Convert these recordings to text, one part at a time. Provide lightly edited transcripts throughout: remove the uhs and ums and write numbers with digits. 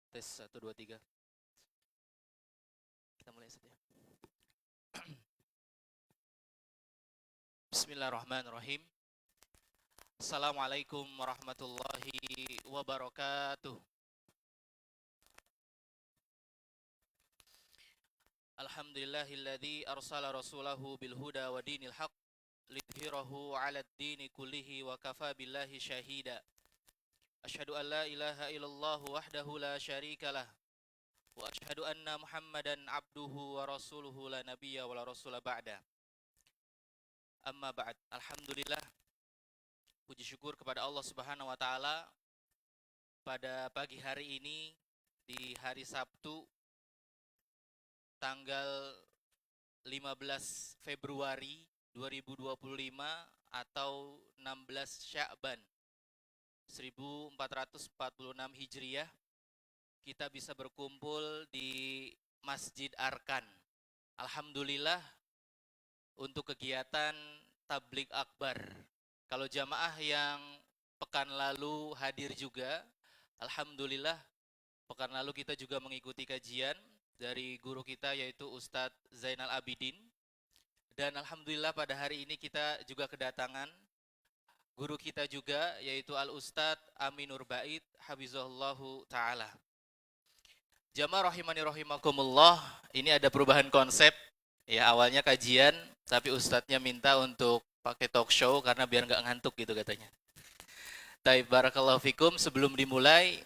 Tes 1, 2, 3. Kita mulai saja. Bismillahirrahmanirrahim. Assalamualaikum warahmatullahi wabarakatuh. Alhamdulillahilladzi arsala rasulahu bil huda wa dinil haq lidhhirahu 'alad dini kullihi wa kafa billahi syahida. Asyhadu an la ilaha illallah wahdahu la syarikalah wa asyhadu anna Muhammadan abduhu wa rasuluhu la nabiyya wa la rasula ba'da. Amma ba'd. Alhamdulillah, puji syukur kepada Allah Subhanahu wa taala pada pagi hari ini di hari Sabtu tanggal 15 Februari 2025 atau 16 Sya'ban 1446 Hijriah, kita bisa berkumpul di Masjid Arkan. Alhamdulillah untuk kegiatan Tabligh Akbar. Kalau jamaah yang pekan lalu hadir juga, alhamdulillah pekan lalu kita juga mengikuti kajian dari guru kita yaitu Ustadz Zainal Abidin. Dan alhamdulillah pada hari ini kita juga kedatangan guru kita juga yaitu Al-Ustadz Aminur Bait Hafizahullahu Ta'ala. Jamaah rahimani rahimakumullah, ini ada perubahan konsep. Ya, awalnya kajian, tapi Ustadznya minta untuk pakai talk show karena biar nggak ngantuk gitu katanya. Taib barakallahu fikum, sebelum dimulai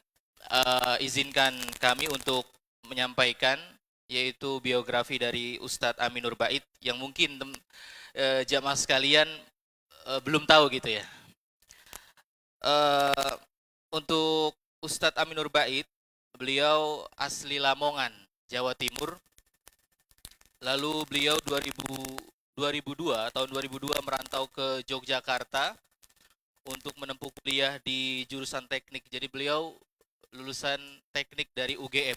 izinkan kami untuk menyampaikan yaitu biografi dari Ustadz Aminur Bait yang mungkin jamaah sekalian belum tahu gitu ya. Untuk Ustadz Aminur Bait, beliau asli Lamongan, Jawa Timur. Lalu beliau tahun 2002 merantau ke Yogyakarta untuk menempuh kuliah di jurusan teknik. Jadi beliau lulusan teknik dari UGM.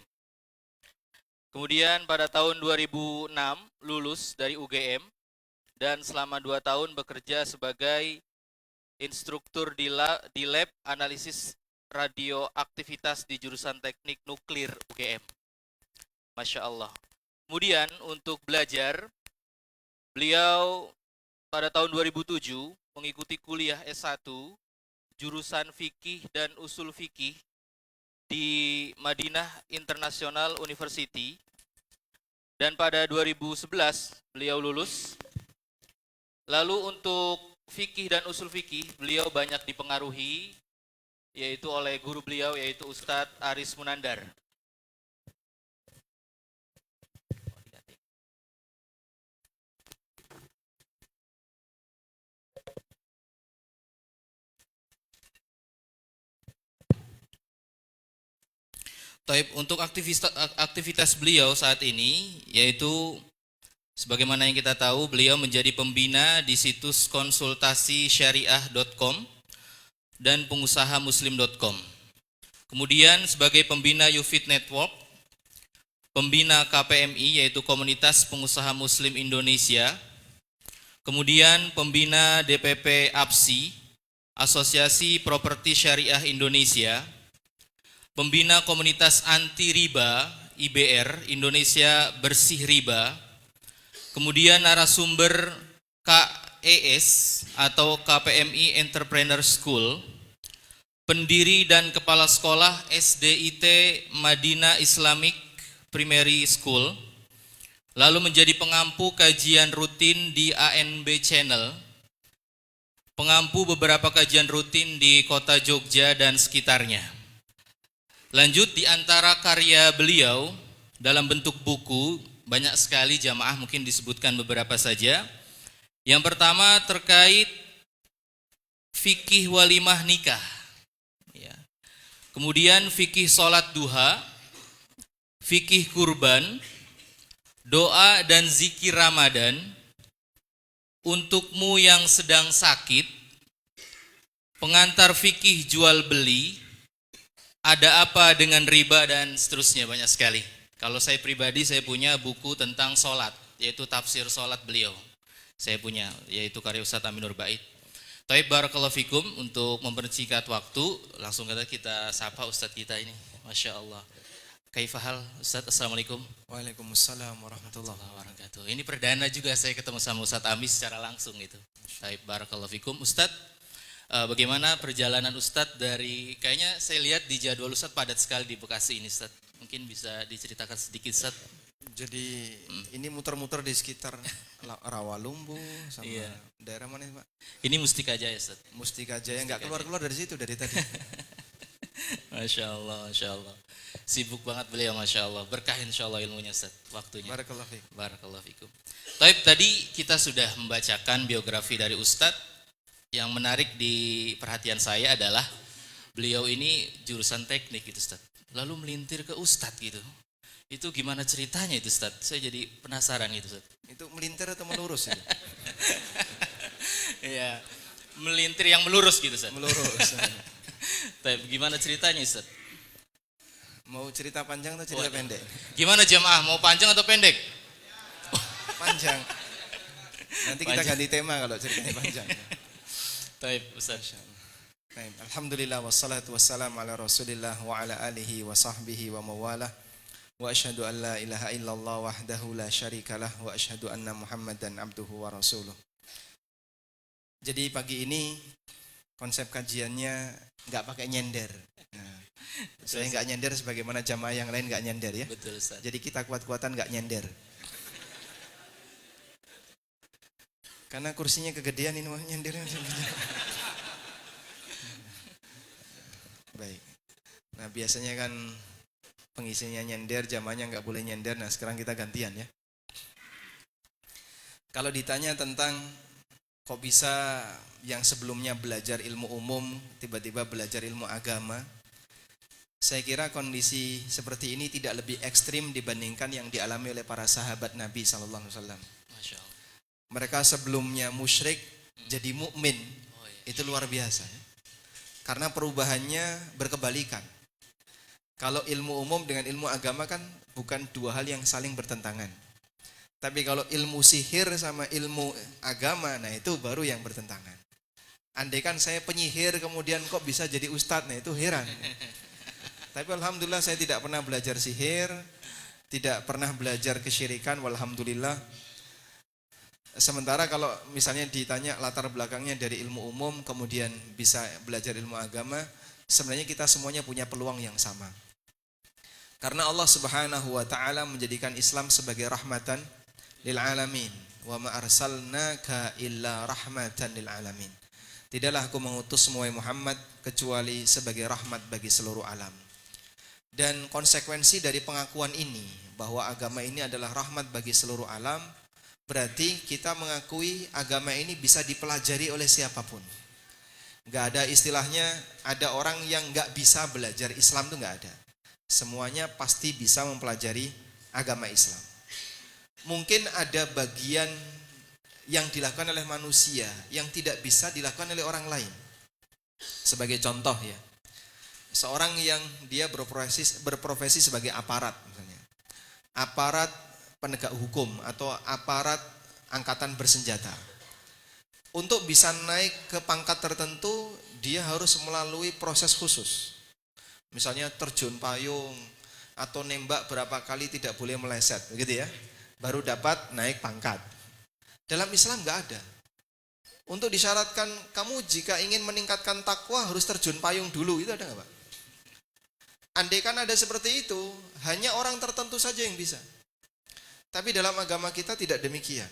Kemudian pada tahun 2006 lulus dari UGM dan selama 2 tahun bekerja sebagai instruktur di lab analisis radioaktivitas di jurusan teknik nuklir UGM. Masya Allah. Kemudian untuk belajar, beliau pada tahun 2007 mengikuti kuliah S1 jurusan fikih dan usul fikih di Madinah International University. Dan pada 2011 beliau lulus. Lalu untuk fikih dan usul fikih, beliau banyak dipengaruhi yaitu oleh guru beliau yaitu Ustadz Aris Munandar. Taib, untuk aktivitas beliau saat ini yaitu sebagaimana yang kita tahu, beliau menjadi pembina di situs konsultasi syariah.com dan pengusaha muslim.com. Kemudian sebagai pembina Yufid Network, pembina KPMI yaitu Komunitas Pengusaha Muslim Indonesia, kemudian pembina DPP APSI, Asosiasi Properti Syariah Indonesia, pembina Komunitas Anti Riba IBR Indonesia Bersih Riba, kemudian narasumber KES atau KPMI Entrepreneur School, pendiri dan kepala sekolah SDIT Madinah Islamic Primary School, lalu menjadi pengampu kajian rutin di ANB Channel, pengampu beberapa kajian rutin di kota Jogja dan sekitarnya. Lanjut, di antara karya beliau dalam bentuk buku banyak sekali jamaah, mungkin disebutkan beberapa saja. Yang pertama terkait fikih walimah nikah, ya. Kemudian fikih sholat duha, fikih kurban, doa dan zikir Ramadan, untukmu yang sedang sakit, pengantar fikih jual beli, ada apa dengan riba, dan seterusnya, banyak sekali. Kalau saya pribadi, saya punya buku tentang sholat, yaitu tafsir sholat beliau. Saya punya, yaitu karya Ustadz Aminur Bait. Taib barakallahu fikum, untuk mempersingkat waktu, langsung kita sapa Ustadz kita ini. Masya Allah. Kaifahal Ustadz, Assalamualaikum Waalaikumsalam warahmatullahi wabarakatuh. Ini perdana juga saya ketemu sama Ustadz Amis secara langsung gitu. Baik, barakallahu fikum. Ustadz, bagaimana perjalanan Ustadz dari, kayaknya saya lihat di jadwal Ustadz padat sekali di Bekasi ini Ustadz. Mungkin bisa diceritakan sedikit Ustadz. Jadi ini muter-muter di sekitar Rawalumbu sama Iya. daerah mana Pak? Ini Mustika Jaya Ustadz. Mustika Jaya, nggak keluar-keluar dari situ dari tadi. Masya Allah, Masya Allah. Sibuk banget beliau, Masya Allah. Berkah insya Allah ilmunya Ustadz, waktunya. Barakallahu fiik. Barakallahu fikum. Taib, tadi kita sudah membacakan biografi dari Ustadz. Yang menarik di perhatian saya adalah beliau ini jurusan teknik gitu Ustadz. Lalu melintir ke Ustadz gitu. Itu gimana ceritanya itu Ustadz? Saya jadi penasaran gitu Ustadz. Itu melintir atau melurus itu? Iya, melintir yang melurus gitu Ustadz. Melurus. Taib, gimana ceritanya Ustadz? Mau cerita panjang atau cerita pendek? Gimana jamaah, mau panjang atau pendek? Panjang. Nanti kita ganti tema kalau ceritanya panjang. Taib, Ustadz. Baik, alhamdulillah wassalatu wassalamu ala Rasulillah wa ala alihi wa sahbihi wa mawalah. Wa asyhadu an la ilaha illallah wahdahu la syarikalah wa asyhadu anna Muhammadan abduhu wa rasuluh. Jadi pagi ini konsep kajiannya nggak pakai nyender. Nah, saya nggak nyender sebagaimana jamaah yang lain nggak nyender ya. Betul Ustadz. Jadi kita kuat-kuatan nggak nyender. Karena kursinya kegedean ini nyendernya. Baik. Nah biasanya kan pengisinya nyender, jamaahnya nggak boleh nyender. Nah sekarang kita gantian ya. Kalau ditanya tentang kok bisa yang sebelumnya belajar ilmu umum tiba-tiba belajar ilmu agama, saya kira kondisi seperti ini tidak lebih ekstrim dibandingkan yang dialami oleh para sahabat Nabi SAW. Masya Allah. Mereka sebelumnya musyrik jadi mukmin, itu luar biasa ya. Karena perubahannya berkebalikan. Kalau ilmu umum dengan ilmu agama kan bukan dua hal yang saling bertentangan. Tapi kalau ilmu sihir sama ilmu agama, nah itu baru yang bertentangan. Andai kan saya penyihir kemudian kok bisa jadi ustadz, nah itu heran. Tapi alhamdulillah saya tidak pernah belajar sihir, tidak pernah belajar kesyirikan, walhamdulillah. Sementara kalau misalnya ditanya latar belakangnya dari ilmu umum kemudian bisa belajar ilmu agama, sebenarnya kita semuanya punya peluang yang sama. Karena Allah Subhanahu wa taala menjadikan Islam sebagai rahmatan lil alamin, wa ma arsalnaka illa rahmatan lil alamin. Tidaklah aku mengutus Muhammad kecuali sebagai rahmat bagi seluruh alam. Dan konsekuensi dari pengakuan ini bahwa agama ini adalah rahmat bagi seluruh alam, berarti kita mengakui agama ini bisa dipelajari oleh siapapun. Gak ada istilahnya ada orang yang gak bisa belajar Islam, itu gak ada. Semuanya pasti bisa mempelajari agama Islam. Mungkin ada bagian yang dilakukan oleh manusia yang tidak bisa dilakukan oleh orang lain. Sebagai contoh ya, seorang yang dia berprofesi sebagai aparat misalnya. Aparat penegak hukum atau aparat angkatan bersenjata. Untuk bisa naik ke pangkat tertentu, dia harus melalui proses khusus. Misalnya terjun payung atau nembak berapa kali tidak boleh meleset, begitu ya. Baru dapat naik pangkat. Dalam Islam nggak ada. Untuk disyaratkan kamu jika ingin meningkatkan takwa harus terjun payung dulu, itu ada nggak Pak? Andai kan ada seperti itu, hanya orang tertentu saja yang bisa. Tapi dalam agama kita tidak demikian.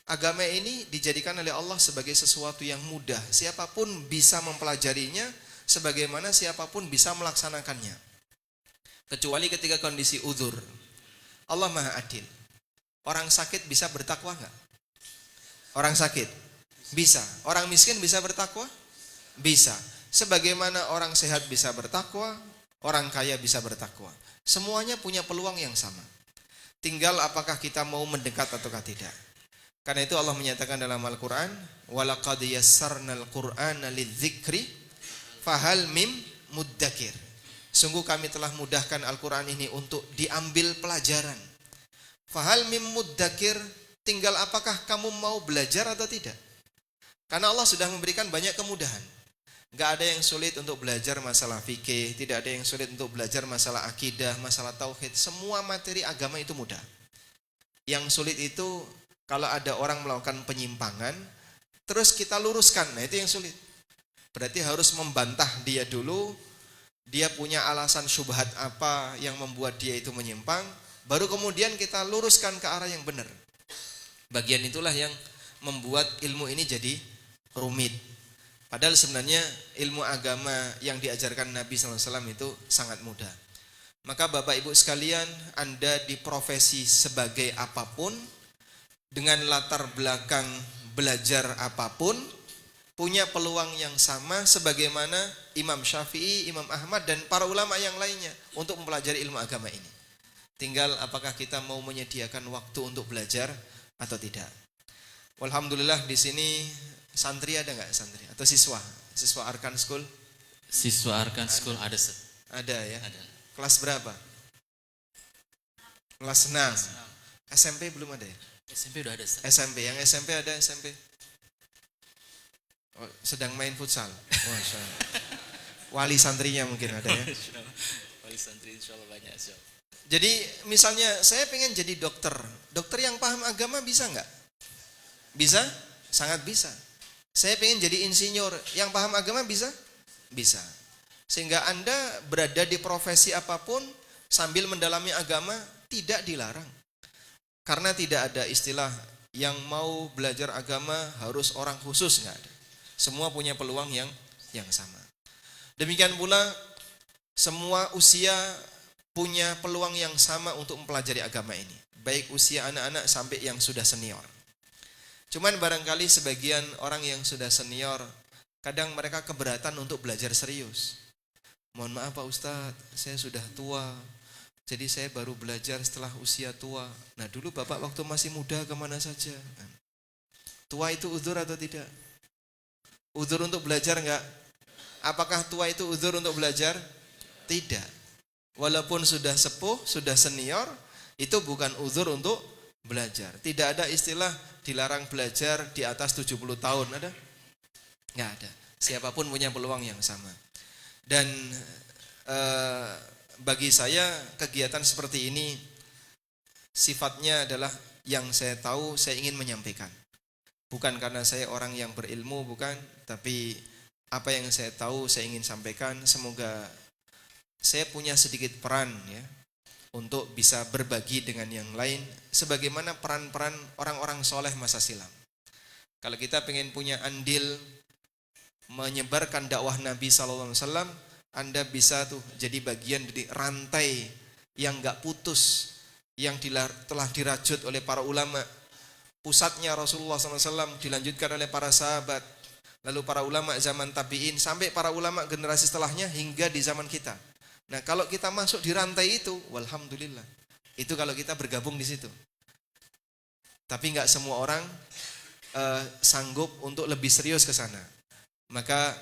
Agama ini dijadikan oleh Allah sebagai sesuatu yang mudah. Siapapun bisa mempelajarinya, sebagaimana siapapun bisa melaksanakannya. Kecuali ketika kondisi uzur. Allah Maha Adil. Orang sakit bisa bertakwa enggak? Orang sakit bisa. Orang miskin bisa bertakwa? Bisa. Sebagaimana orang sehat bisa bertakwa, orang kaya bisa bertakwa. Semuanya punya peluang yang sama. Tinggal apakah kita mau mendekat ataukah tidak. Karena itu Allah menyatakan dalam Al-Quran, وَلَقَدْ يَسَّرْنَا الْقُرْآنَ لِلذِّكْرِ فَهَلْ مِمْ مُدَّكِرِ. Sungguh kami telah mudahkan Al-Quran ini untuk diambil pelajaran. فَهَلْ مِمْ مُدَّكِرِ. Tinggal apakah kamu mau belajar atau tidak. Karena Allah sudah memberikan banyak kemudahan. Nggak ada yang sulit untuk belajar masalah fikih, tidak ada yang sulit untuk belajar masalah akidah, masalah tauhid. Semua materi agama itu mudah. Yang sulit itu kalau ada orang melakukan penyimpangan, terus kita luruskan, nah itu yang sulit. Berarti harus membantah dia dulu, dia punya alasan syubhat apa yang membuat dia itu menyimpang, baru kemudian kita luruskan ke arah yang benar. Bagian itulah yang membuat ilmu ini jadi rumit. Padahal sebenarnya ilmu agama yang diajarkan Nabi SAW itu sangat mudah. Maka Bapak Ibu sekalian, Anda diprofesi sebagai apapun, dengan latar belakang belajar apapun, punya peluang yang sama sebagaimana Imam Syafi'i, Imam Ahmad, dan para ulama yang lainnya untuk mempelajari ilmu agama ini. Tinggal apakah kita mau menyediakan waktu untuk belajar atau tidak. Alhamdulillah di sini santri ada nggak santri atau siswa Arkan School? Siswa Arkan School ada. Ada ya. Ada. Kelas berapa? Kelas 6. SMP belum ada ya? SMP udah ada. SMP, yang SMP ada SMP. Oh, sedang main futsal. Wali santrinya mungkin ada ya. Wali santri insyaallah banyak. Jadi misalnya saya pengen jadi dokter. Dokter yang paham agama bisa nggak? Bisa? Sangat bisa. Saya pengen jadi insinyur, yang paham agama bisa? Bisa. Sehingga Anda berada di profesi apapun sambil mendalami agama tidak dilarang. Karena tidak ada istilah yang mau belajar agama harus orang khusus, nggak ada. Semua punya peluang yang sama. Demikian pula semua usia punya peluang yang sama untuk mempelajari agama ini. Baik usia anak-anak sampai yang sudah senior. Cuman barangkali sebagian orang yang sudah senior, kadang mereka keberatan untuk belajar serius. Mohon maaf Pak Ustadz, saya sudah tua, jadi saya baru belajar setelah usia tua. Nah dulu Bapak waktu masih muda kemana saja? Tua itu uzur atau tidak? Uzur untuk belajar enggak? Apakah tua itu uzur untuk belajar? Tidak. Walaupun sudah sepuh, sudah senior, itu bukan uzur untuk belajar. Tidak ada istilah dilarang belajar di atas 70 tahun, ada? Nggak ada. Siapapun punya peluang yang sama. Dan bagi saya kegiatan seperti ini sifatnya adalah yang saya tahu saya ingin menyampaikan. Bukan karena saya orang yang berilmu, bukan, tapi apa yang saya tahu saya ingin sampaikan. Semoga saya punya sedikit peran ya untuk bisa berbagi dengan yang lain sebagaimana peran-peran orang-orang soleh masa silam. Kalau kita pengen punya andil menyebarkan dakwah Nabi SAW, Anda bisa tuh jadi bagian dari rantai yang gak putus, yang telah dirajut oleh para ulama. Pusatnya Rasulullah SAW, dilanjutkan oleh para sahabat, lalu para ulama zaman tabi'in, sampai para ulama generasi setelahnya hingga di zaman kita. Nah kalau kita masuk di rantai itu, walhamdulillah, itu kalau kita bergabung di situ. Tapi nggak semua orang sanggup untuk lebih serius ke sana. Maka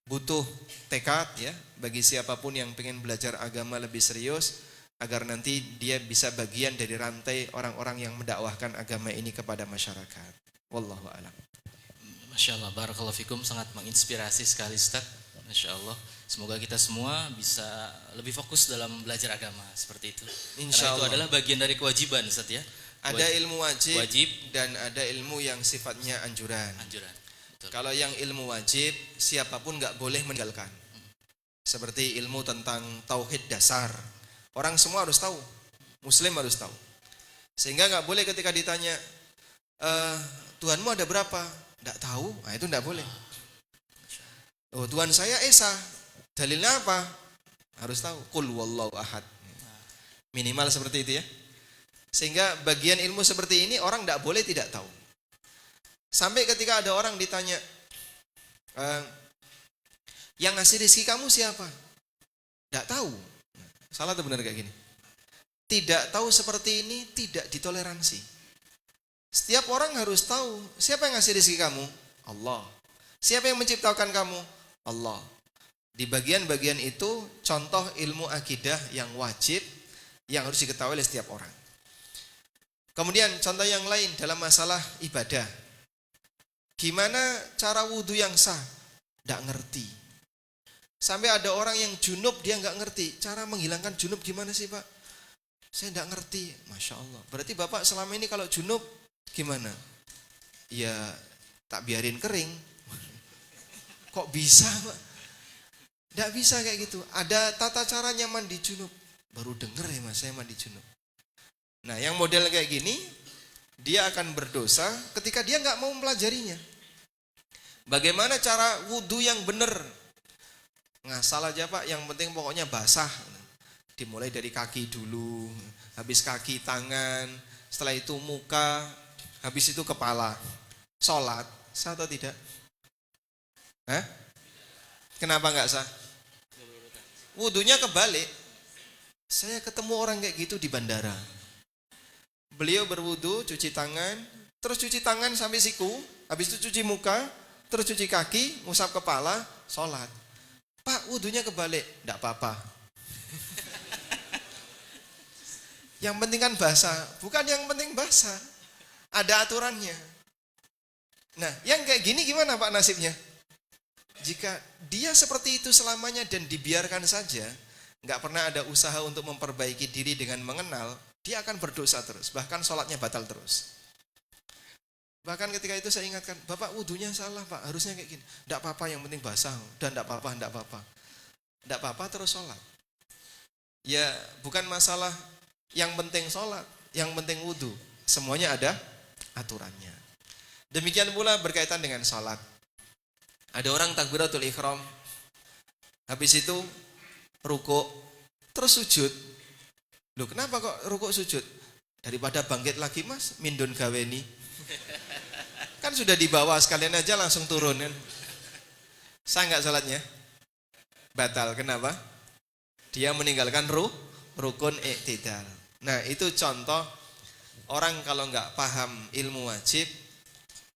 butuh tekad ya bagi siapapun yang pengen belajar agama lebih serius agar nanti dia bisa bagian dari rantai orang-orang yang mendakwahkan agama ini kepada masyarakat. Wallahu a'lam. Masya Allah, barakallahu fikum, sangat menginspirasi sekali Ustaz. Masya Allah, semoga kita semua bisa lebih fokus dalam belajar agama seperti itu. Insya Allah. Karena itu adalah bagian dari kewajiban Ustaz ya. Ada ilmu wajib dan ada ilmu yang sifatnya anjuran. Betul. Kalau yang ilmu wajib, siapapun nggak boleh meninggalkan. Seperti ilmu tentang tauhid dasar, orang semua harus tahu, Muslim harus tahu. Sehingga nggak boleh ketika ditanya, Tuhanmu ada berapa? Nggak tahu, nah itu nggak boleh. Oh Tuhan saya Esa, dalilnya apa? Harus tahu. Qul wallahu ahad. Minimal seperti itu ya. Sehingga bagian ilmu seperti ini orang nggak boleh tidak tahu. Sampai ketika ada orang ditanya, yang ngasih rezeki kamu siapa? Nggak tahu. Salah atau benar kayak gini? Tidak tahu seperti ini tidak ditoleransi. Setiap orang harus tahu siapa yang ngasih rezeki kamu? Allah. Siapa yang menciptakan kamu? Allah. Di bagian-bagian itu contoh ilmu akidah yang wajib yang harus diketahui oleh setiap orang. Kemudian contoh yang lain dalam masalah ibadah. Gimana cara wudhu yang sah? Nggak ngerti. Sampai ada orang yang junub dia nggak ngerti cara menghilangkan junub gimana sih Pak? Saya nggak ngerti. Masya Allah. Berarti Bapak selama ini kalau junub gimana? Ya tak biarin kering. Kok bisa Pak? Nggak bisa kayak gitu. Ada tata caranya mandi junub. Baru denger ya Mas saya mandi junub. Nah yang model kayak gini dia akan berdosa ketika dia nggak mau mempelajarinya. Bagaimana cara wudhu yang benar? Ngasal aja Pak, yang penting pokoknya basah. Dimulai dari kaki dulu, habis kaki tangan, setelah itu muka, habis itu kepala. Sholat, sah atau tidak? Hah? Kenapa nggak sah? Wudhunya kebalik. Saya ketemu orang kayak gitu di bandara. Beliau berwudhu, cuci tangan, terus cuci tangan sampai siku, habis itu cuci muka, terus cuci kaki, ngusap kepala, sholat. Pak, wudhunya kebalik. Enggak apa-apa. Yang penting kan basah. Bukan yang penting basah. Ada aturannya. Nah, yang kayak gini gimana Pak nasibnya? Jika dia seperti itu selamanya dan dibiarkan saja, enggak pernah ada usaha untuk memperbaiki diri dengan mengenal, dia akan berdosa terus. Bahkan sholatnya batal terus. Bahkan ketika itu saya ingatkan, Bapak wudhunya salah Pak, harusnya kayak gini. Enggak apa-apa, yang penting basah. Dan enggak apa-apa, enggak apa-apa. Enggak apa-apa terus sholat. Ya bukan masalah yang penting sholat, yang penting wudhu. Semuanya ada aturannya. Demikian pula berkaitan dengan sholat. Ada orang takbiratul ihram, habis itu rukuk, terus sujud. Loh kenapa kok rukuk sujud? Daripada bangkit lagi Mas, mindun gaweni. Kan sudah di bawah, sekalian aja langsung turun kan. Sah nggak salatnya? Batal. Kenapa? Dia meninggalkan rukun iktidal. Nah itu contoh orang kalau nggak paham ilmu wajib,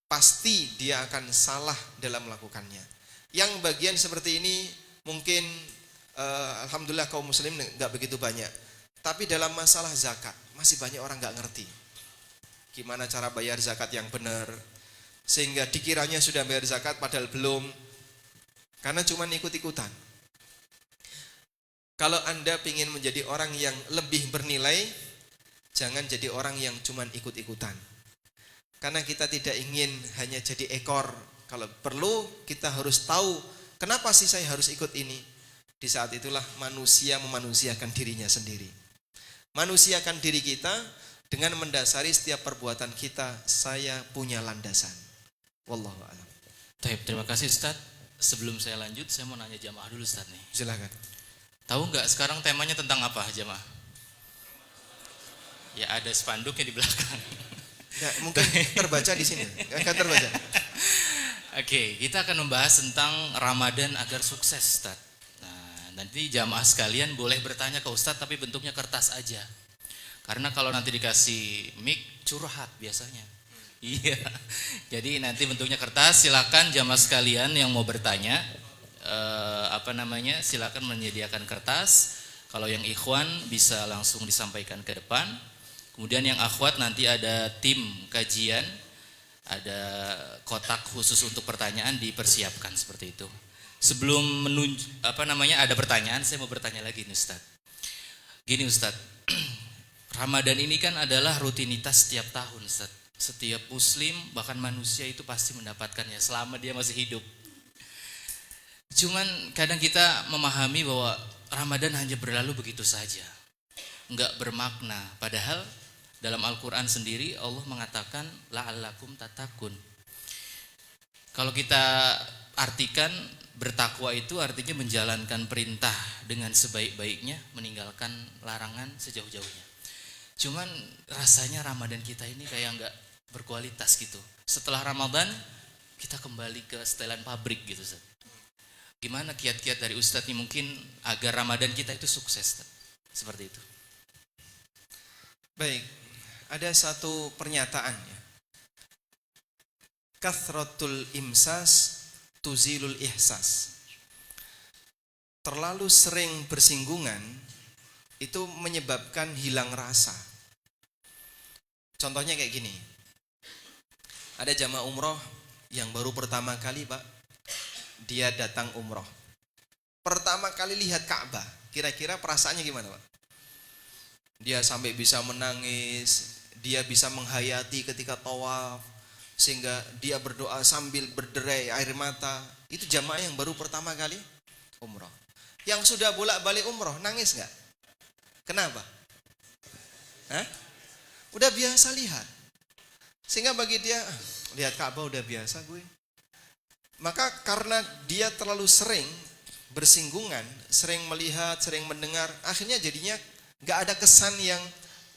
pasti dia akan salah dalam melakukannya. Yang bagian seperti ini mungkin alhamdulillah kaum muslim nggak begitu banyak. Tapi dalam masalah zakat masih banyak orang nggak ngerti. Gimana cara bayar zakat yang benar, sehingga dikiranya sudah bayar zakat padahal belum, karena cuma ikut-ikutan. Kalau Anda ingin menjadi orang yang lebih bernilai, jangan jadi orang yang cuma ikut-ikutan. Karena kita tidak ingin hanya jadi ekor. Kalau perlu kita harus tahu kenapa sih saya harus ikut ini. Di saat itulah manusia memanusiakan dirinya sendiri. Manusiakan diri kita dengan mendasari setiap perbuatan kita, saya punya landasan. Wallahu a'lam. Baik, terima kasih Ustaz. Sebelum saya lanjut, saya mau nanya jamaah dulu Ustaz nih. Silakan. Tahu nggak sekarang temanya tentang apa jamaah? Ya ada spanduknya di belakang. Ya, mungkin terbaca di sini. Akan terbaca. Oke, kita akan membahas tentang Ramadan agar sukses Ustaz. Nah, nanti jamaah sekalian boleh bertanya ke Ustaz tapi bentuknya kertas aja. Karena kalau nanti dikasih mic curhat biasanya. Iya. Jadi nanti bentuknya kertas, silakan jamaah sekalian yang mau bertanya silakan menyediakan kertas. Kalau yang ikhwan bisa langsung disampaikan ke depan. Kemudian yang akhwat nanti ada tim kajian, ada kotak khusus untuk pertanyaan dipersiapkan seperti itu. Sebelum ada pertanyaan, saya mau bertanya lagi nih Ustaz. Gini Ustaz, Ramadan ini kan adalah rutinitas setiap tahun Ustaz. Setiap muslim bahkan manusia itu pasti mendapatkannya selama dia masih hidup. Cuman kadang kita memahami bahwa Ramadan hanya berlalu begitu saja, enggak bermakna. Padahal dalam Al-Quran sendiri Allah mengatakan la'allakum tatakun. Kalau kita artikan bertakwa itu artinya menjalankan perintah dengan sebaik-baiknya, meninggalkan larangan sejauh-jauhnya. Cuman rasanya Ramadan kita ini kayak enggak berkualitas gitu. Setelah Ramadan kita kembali ke setelan pabrik gitu Ustaz. Gimana kiat-kiat dari Ustadz nih mungkin agar Ramadan kita itu sukses Ustaz? Seperti itu. Baik, ada satu pernyataan ya. Kathratul imsas tuzilul ihsas. Terlalu sering bersinggungan itu menyebabkan hilang rasa. Contohnya kayak gini. Ada jamaah umroh yang baru pertama kali Pak, dia datang umroh. pertama kali lihat Ka'bah, kira-kira perasaannya gimana Pak? Dia sampai bisa menangis, dia bisa menghayati ketika tawaf, sehingga dia berdoa sambil berderai air mata. Itu jamaah yang baru pertama kali umroh. Yang sudah bolak-balik umroh, nangis nggak? Kenapa? Hah? Udah biasa lihat. Sehingga bagi dia, lihat Ka'bah udah biasa gue. Maka karena dia terlalu sering bersinggungan, sering melihat, sering mendengar, akhirnya jadinya gak ada kesan yang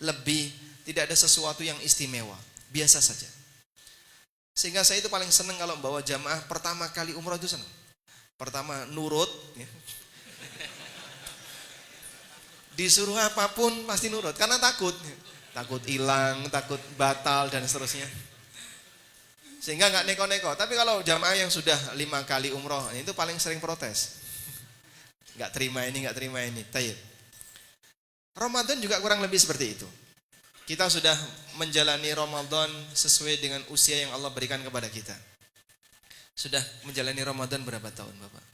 lebih, tidak ada sesuatu yang istimewa, biasa saja. Sehingga saya itu paling senang kalau bawa jamaah pertama kali umroh itu senang. Pertama nurut, ya. Disuruh apapun pasti nurut, karena takut hilang, takut batal dan seterusnya. Sehingga nggak neko-neko. Tapi kalau jamaah yang sudah 5 kali umroh, itu paling sering protes. Nggak terima ini. Tayyib. Ramadan juga kurang lebih seperti itu. Kita sudah menjalani Ramadan sesuai dengan usia yang Allah berikan kepada kita. Sudah menjalani Ramadan berapa tahun Bapak?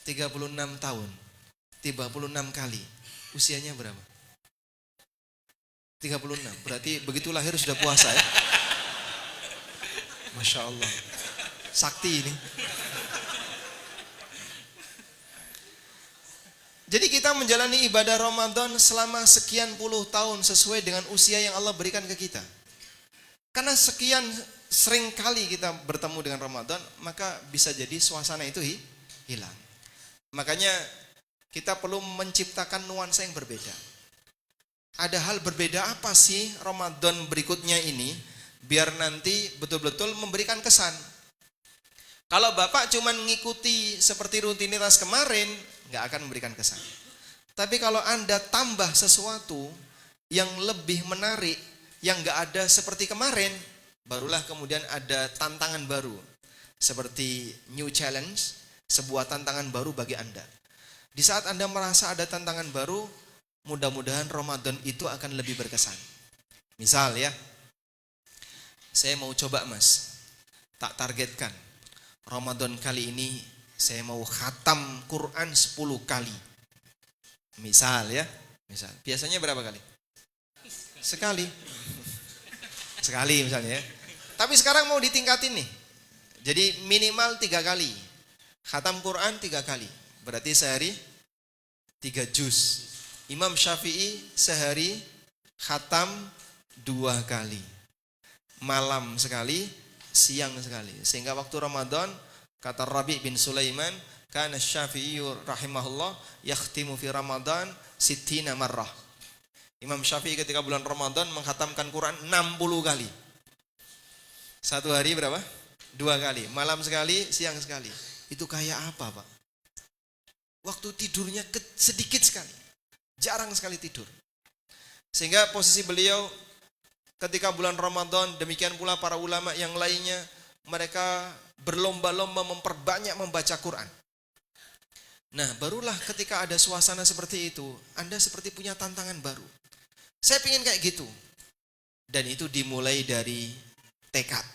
36 tahun. 36 kali. Usianya berapa? 36. Berarti begitu lahir sudah puasa ya? Masya Allah. Sakti ini. Jadi kita menjalani ibadah Ramadan selama sekian puluh tahun sesuai dengan usia yang Allah berikan ke kita. Karena sekian sering kali kita bertemu dengan Ramadan, maka bisa jadi suasana itu hilang. Makanya kita perlu menciptakan nuansa yang berbeda. Ada hal berbeda apa sih Ramadan berikutnya ini, biar nanti betul-betul memberikan kesan. Kalau Bapak cuma mengikuti seperti rutinitas kemarin, nggak akan memberikan kesan. Tapi kalau Anda tambah sesuatu yang lebih menarik, yang nggak ada seperti kemarin, barulah kemudian ada tantangan baru. Seperti new challenge, sebuah tantangan baru bagi Anda. Di saat Anda merasa ada tantangan baru, mudah-mudahan Ramadan itu akan lebih berkesan. Misal ya, saya mau coba Mas, tak targetkan Ramadan kali ini saya mau khatam Quran 10 kali. Misal ya, misal. Biasanya berapa kali? Sekali. Sekali misalnya ya. Tapi sekarang mau ditingkatin nih. Jadi minimal 3 kali. Khatam Quran 3 kali. Berarti sehari 3 juz. Imam Syafi'i sehari khatam 2 kali. Malam sekali, siang sekali. Sehingga waktu Ramadan, kata Rabi' bin Sulaiman, kana Syafi'i rahimahullah yakhtimu fi Ramadan 60 marrah. Imam Syafi'i ketika bulan Ramadan menghatamkan Quran 60 kali. Satu hari berapa? 2 kali. Malam sekali, siang sekali. Itu kayak apa Pak? Waktu tidurnya sedikit sekali. Jarang sekali tidur. Sehingga posisi beliau ketika bulan Ramadan, demikian pula para ulama yang lainnya, mereka berlomba-lomba memperbanyak membaca Quran. Nah, barulah ketika ada suasana seperti itu, Anda seperti punya tantangan baru. Saya ingin kayak gitu. Dan itu dimulai dari tekad.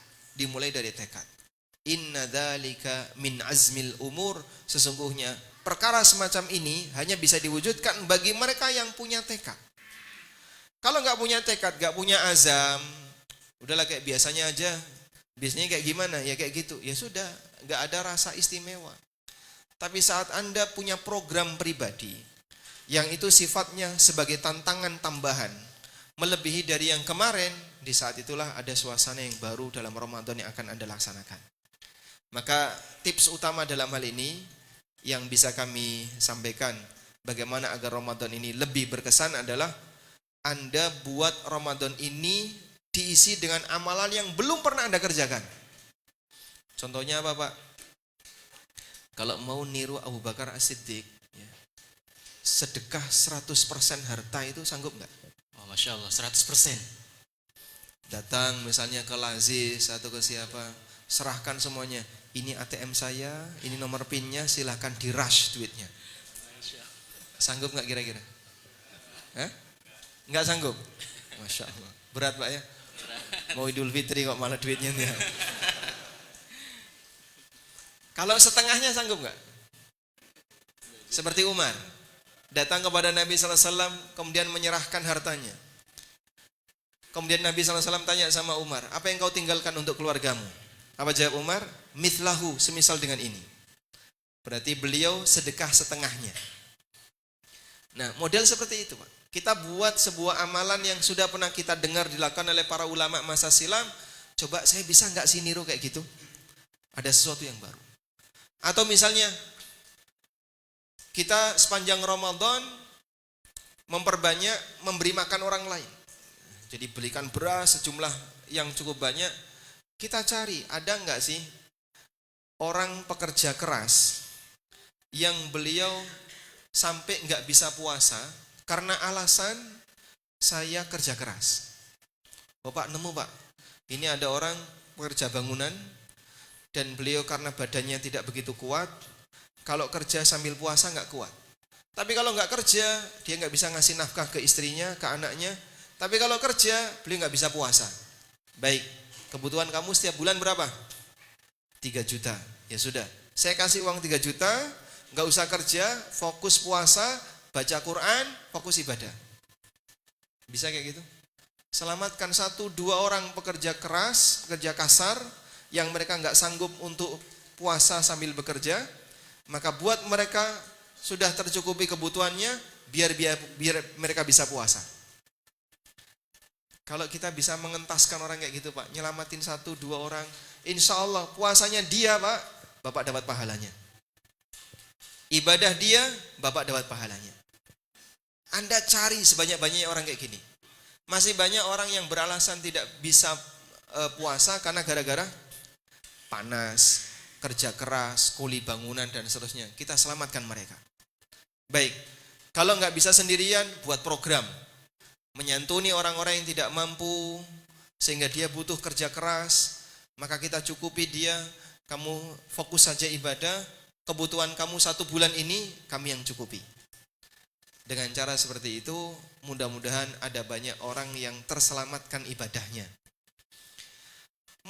Inna dzalika min azmil umur. Sesungguhnya perkara semacam ini hanya bisa diwujudkan bagi mereka yang punya tekad. Kalau nggak punya tekad, nggak punya azam, udahlah kayak biasanya aja. Biasanya kayak gimana? Ya kayak gitu. Ya sudah, nggak ada rasa istimewa. Tapi saat Anda punya program pribadi, yang itu sifatnya sebagai tantangan tambahan, melebihi dari yang kemarin, di saat itulah ada suasana yang baru dalam Ramadan yang akan Anda laksanakan. Maka tips utama dalam hal ini yang bisa kami sampaikan bagaimana agar Ramadan ini lebih berkesan adalah Anda buat Ramadan ini diisi dengan amalan yang belum pernah Anda kerjakan. Contohnya apa Pak? Kalau mau niru Abu Bakar As-Siddiq, ya, sedekah 100% harta itu sanggup nggak? Oh, Masya Allah, 100%. Datang misalnya ke Lazis atau ke siapa, serahkan semuanya. Ini ATM saya, ini nomor PIN-nya, silahkan di-rush duitnya. Sanggup nggak kira-kira? Hah? Nggak sanggup? Masya Allah. Berat Pak ya? Mau Idul Fitri kok malah duitnya nih. Kalau setengahnya sanggup nggak? Seperti Umar datang kepada Nabi SAW kemudian menyerahkan hartanya. Kemudian Nabi SAW tanya sama Umar, apa yang kau tinggalkan untuk keluargamu? Apa jawab Umar? Mithlahu, semisal dengan ini. Berarti beliau sedekah setengahnya. Nah, model seperti itu, Pak. Kita buat sebuah amalan yang sudah pernah kita dengar dilakukan oleh para ulama masa silam. Coba saya bisa nggak sih niru kayak gitu? Ada sesuatu yang baru. Atau misalnya kita sepanjang Ramadan memperbanyak memberi makan orang lain. Jadi belikan beras sejumlah yang cukup banyak. Kita cari ada nggak sih orang pekerja keras yang beliau sampai nggak bisa puasa karena alasan saya kerja keras. Bapak nemu Pak, ini ada orang pekerja bangunan dan beliau karena badannya tidak begitu kuat, kalau kerja sambil puasa nggak kuat. Tapi kalau nggak kerja, dia nggak bisa ngasih nafkah ke istrinya, ke anaknya. Tapi kalau kerja, beliau nggak bisa puasa. Baik, kebutuhan kamu setiap bulan berapa? 3 juta. Ya sudah, saya kasih uang 3 juta, nggak usah kerja, fokus puasa, baca Quran, fokus ibadah. Bisa kayak gitu? Selamatkan 1-2 orang pekerja keras, pekerja kasar, yang mereka nggak sanggup untuk puasa sambil bekerja, maka buat mereka sudah tercukupi kebutuhannya, biar mereka bisa puasa. Kalau kita bisa mengentaskan orang kayak gitu Pak, nyelamatin 1-2 orang, insya Allah puasanya dia Pak, Bapak dapat pahalanya. Ibadah dia, Bapak dapat pahalanya. Anda cari sebanyak-banyaknya orang kayak gini. Masih banyak orang yang beralasan tidak bisa puasa karena gara-gara panas, kerja keras, kuli bangunan dan seterusnya. Kita selamatkan mereka. Baik, kalau nggak bisa sendirian, buat program menyantuni orang-orang yang tidak mampu sehingga dia butuh kerja keras, maka kita cukupi dia. Kamu fokus saja ibadah, kebutuhan kamu 1 bulan ini kami yang cukupi. Dengan cara seperti itu, mudah-mudahan ada banyak orang yang terselamatkan ibadahnya.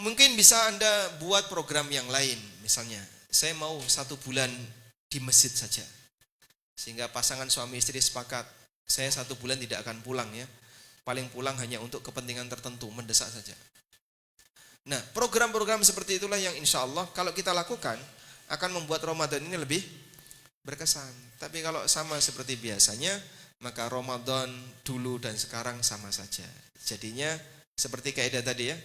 Mungkin bisa Anda buat program yang lain, misalnya saya mau 1 bulan di masjid saja, sehingga pasangan suami istri sepakat, saya 1 bulan tidak akan pulang ya, paling pulang hanya untuk kepentingan tertentu, mendesak saja. Nah, program-program seperti itulah yang insya Allah kalau kita lakukan akan membuat Ramadan ini lebih berkesan. Tapi kalau sama seperti biasanya, maka Ramadan dulu dan sekarang sama saja. Jadinya seperti kaidah tadi ya,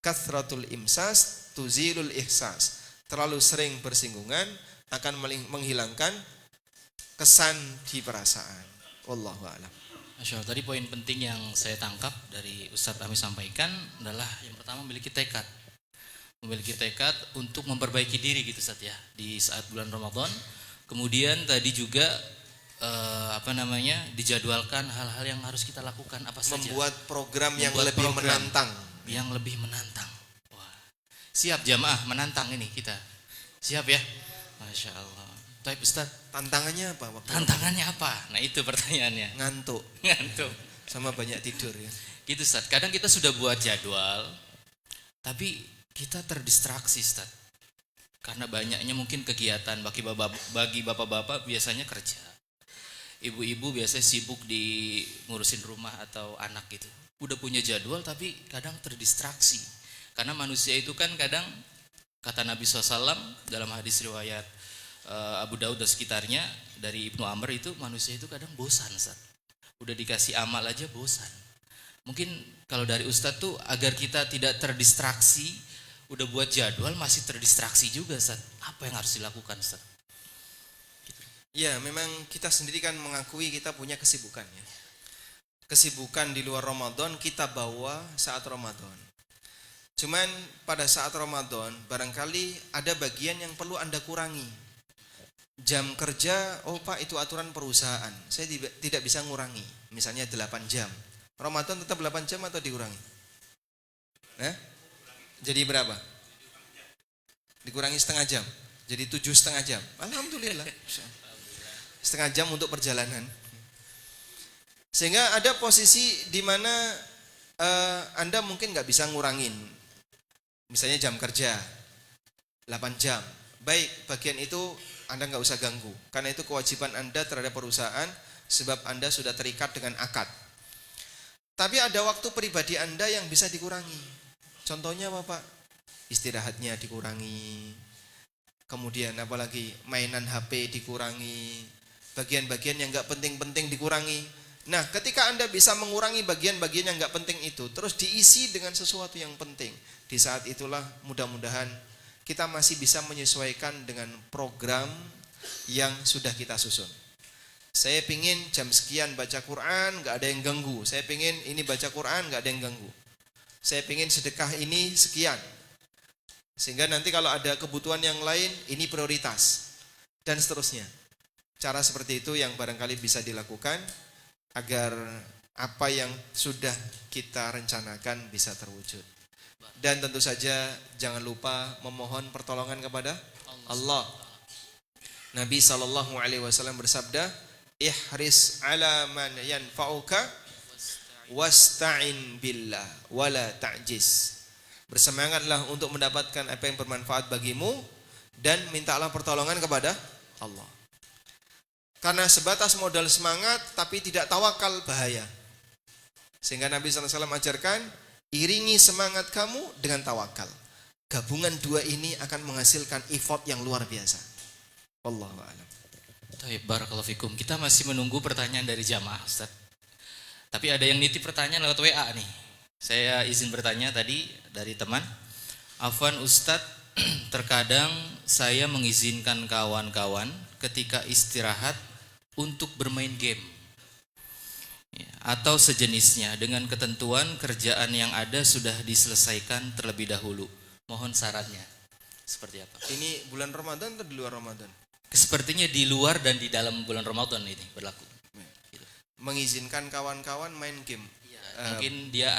kathratul imsas tuzilul ihsas. Terlalu sering bersinggungan akan menghilangkan kesan di perasaan. Wallahu a'lam. Masya Allah, tadi poin penting yang saya tangkap dari Ustadz Ami sampaikan adalah yang pertama memiliki tekad untuk memperbaiki diri gitu Ustadz ya di saat bulan Ramadan. Kemudian tadi juga dijadwalkan hal-hal yang harus kita lakukan apa saja. Membuat program yang lebih menantang. Wah, siap jamaah menantang ini kita. Siap ya, Masya Allah. Baik Ustaz, tantangannya apa? Tantangannya apa? Nah itu pertanyaannya. Ngantuk sama banyak tidur ya. Gitu Ustaz, kadang kita sudah buat jadwal tapi kita terdistraksi Ustaz, karena banyaknya mungkin kegiatan. Bagi bapak-bapak biasanya kerja, ibu-ibu biasanya sibuk di ngurusin rumah atau anak gitu. Udah punya jadwal tapi kadang terdistraksi, karena manusia itu kan kadang, kata Nabi SAW dalam hadis riwayat Abu Daud dan sekitarnya dari Ibnu Amr, itu manusia itu kadang bosan Ustaz. Udah dikasih amal aja bosan. Mungkin kalau dari Ustaz tuh agar kita tidak terdistraksi, udah buat jadwal masih terdistraksi juga Ustaz, apa yang harus dilakukan Ustaz? Ya memang kita sendiri kan mengakui kita punya kesibukan ya. Kesibukan di luar Ramadan kita bawa saat Ramadan. Cuman pada saat Ramadan barangkali ada bagian yang perlu Anda kurangi. Jam kerja, oh Pak itu aturan perusahaan, saya tidak bisa ngurangi, misalnya 8 jam. Ramadan tetap 8 jam atau dikurangi? Jadi berapa? Dikurangi setengah jam, jadi 7,5 jam. Alhamdulillah. Setengah jam untuk perjalanan. Sehingga ada posisi di mana Anda mungkin nggak bisa ngurangin. Misalnya jam kerja 8 jam, baik, bagian itu Anda nggak usah ganggu, karena itu kewajiban Anda terhadap perusahaan, sebab Anda sudah terikat dengan akad. Tapi ada waktu pribadi Anda yang bisa dikurangi. Contohnya apa Pak? Istirahatnya dikurangi, kemudian apalagi mainan HP dikurangi, bagian-bagian yang nggak penting-penting dikurangi. Nah, ketika Anda bisa mengurangi bagian-bagian yang nggak penting itu, terus diisi dengan sesuatu yang penting, di saat itulah mudah-mudahan kita masih bisa menyesuaikan dengan program yang sudah kita susun. Saya pingin jam sekian baca Quran, nggak ada yang ganggu. Saya pingin ini baca Quran, nggak ada yang ganggu. Saya pingin sedekah ini sekian, sehingga nanti kalau ada kebutuhan yang lain, ini prioritas, dan seterusnya. Cara seperti itu yang barangkali bisa dilakukan agar apa yang sudah kita rencanakan bisa terwujud. Dan tentu saja jangan lupa memohon pertolongan kepada Allah. Nabi SAW bersabda, ihris ala man yanfa'uka wasta'in billah wala ta'jiz. Bersemangatlah untuk mendapatkan apa yang bermanfaat bagimu dan mintalah pertolongan kepada Allah. Karena sebatas modal semangat tapi tidak tawakal bahaya. Sehingga Nabi SAW ajarkan, iringi semangat kamu dengan tawakal. Gabungan dua ini akan menghasilkan effort yang luar biasa. Wallahu a'lam. Baik, barakallahu fikum. Kita masih menunggu pertanyaan dari jamaah, Ustaz. Tapi ada yang nitip pertanyaan lewat WA nih. Saya izin bertanya tadi dari teman. Afwan Ustaz, terkadang saya mengizinkan kawan-kawan ketika istirahat untuk bermain game ya, atau sejenisnya dengan ketentuan kerjaan yang ada sudah diselesaikan terlebih dahulu. Mohon sarannya seperti apa? Ini bulan Ramadan atau di luar Ramadan? Sepertinya di luar dan di dalam bulan Ramadan ini berlaku. Gitu. Mengizinkan kawan-kawan main game. Ya, mungkin dia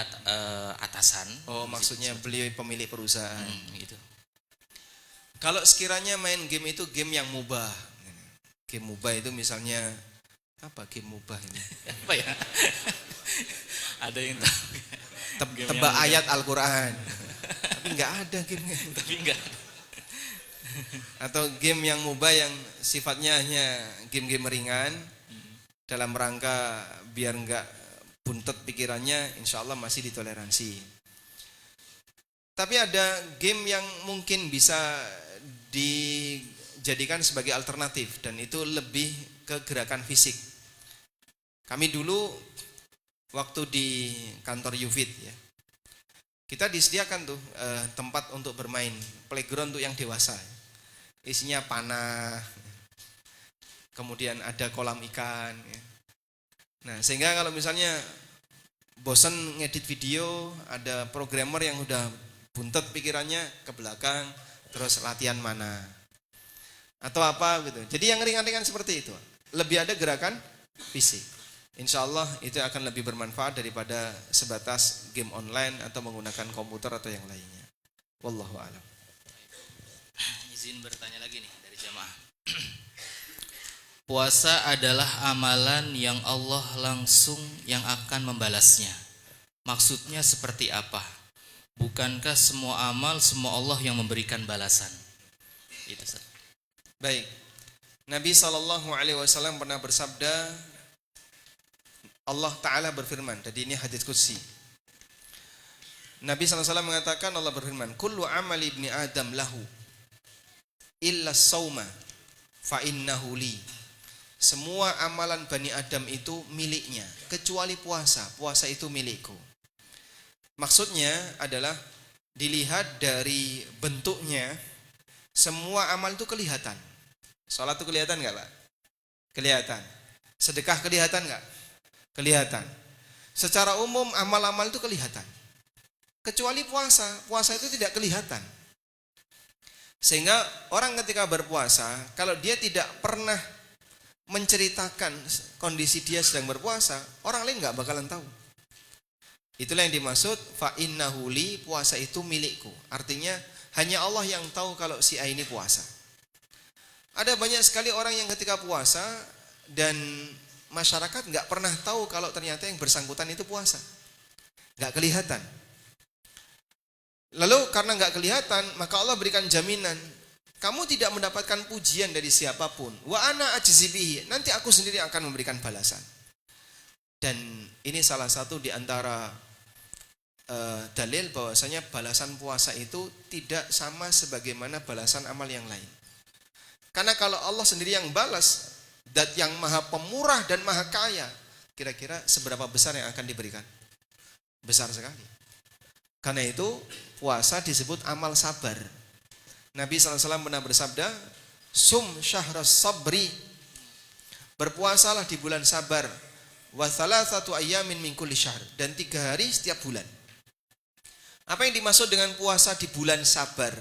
atasan. Oh, maksudnya beliau pemilik perusahaan. Gitu. Kalau sekiranya main game itu game yang mubah. Game mubah itu misalnya apa game mubah ini? Apa ya? Ada yang tahu. Tebak ayat Al-Qur'an. Tapi enggak ada game. Tapi enggak. Atau game yang mubah yang sifatnya hanya game-game ringan dalam rangka biar enggak buntet pikirannya, insya Allah masih ditoleransi. Tapi ada game yang mungkin bisa dijadikan sebagai alternatif dan itu lebih ke gerakan fisik. Kami dulu waktu di kantor Yufid ya, kita disediakan tuh tempat untuk bermain, playground untuk yang dewasa. Isinya panah, kemudian ada kolam ikan ya. Nah, sehingga kalau misalnya bosan ngedit video, ada programmer yang udah buntet pikirannya ke belakang, terus latihan mana atau apa gitu. Jadi yang ringan-ringan seperti itu, lebih ada gerakan fisik. Insya Allah itu akan lebih bermanfaat daripada sebatas game online atau menggunakan komputer atau yang lainnya. Wallahu a'lam. Izin bertanya lagi nih dari jamaah. Puasa adalah amalan yang Allah langsung yang akan membalasnya. Maksudnya seperti apa? Bukankah semua amal, semua Allah yang memberikan balasan? Itu Ustaz. Baik. Nabi SAW pernah bersabda, Allah Ta'ala berfirman, jadi ini hadits qudsi. Nabi SAW mengatakan, Allah berfirman, kullu amali ibni Adam lahu illa sauma fa innahu li. Semua amalan Bani Adam itu miliknya kecuali puasa. Puasa itu milikku. Maksudnya adalah dilihat dari bentuknya, semua amal itu kelihatan. Salat itu kelihatan enggak, Pak? Kelihatan. Sedekah kelihatan enggak? Kelihatan. Secara umum amal-amal itu kelihatan. Kecuali puasa. Puasa itu tidak kelihatan. Sehingga orang ketika berpuasa, kalau dia tidak pernah menceritakan kondisi dia sedang berpuasa, orang lain nggak bakalan tahu. Itulah yang dimaksud fa innahu li, puasa itu milikku. Artinya hanya Allah yang tahu kalau si A ini puasa. Ada banyak sekali orang yang ketika puasa dan masyarakat nggak pernah tahu kalau ternyata yang bersangkutan itu puasa, nggak kelihatan. Lalu karena nggak kelihatan, maka Allah berikan jaminan, Kamu tidak mendapatkan pujian dari siapapun. Wa ana ajzi bihi. Nanti aku sendiri akan memberikan balasan. Dan ini salah satu di antara dalil bahwasanya balasan puasa itu tidak sama sebagaimana balasan amal yang lain. Karena kalau Allah sendiri yang balas, dat yang maha pemurah dan maha kaya, kira-kira seberapa besar yang akan diberikan? Besar sekali. Karena itu puasa disebut amal sabar. Nabi SAW pernah bersabda, sum syahras sabri, berpuasalah di bulan sabar, wa thalathatu ayyamin min kulli syahr, dan 3 hari setiap bulan. Apa yang dimaksud dengan puasa di bulan sabar?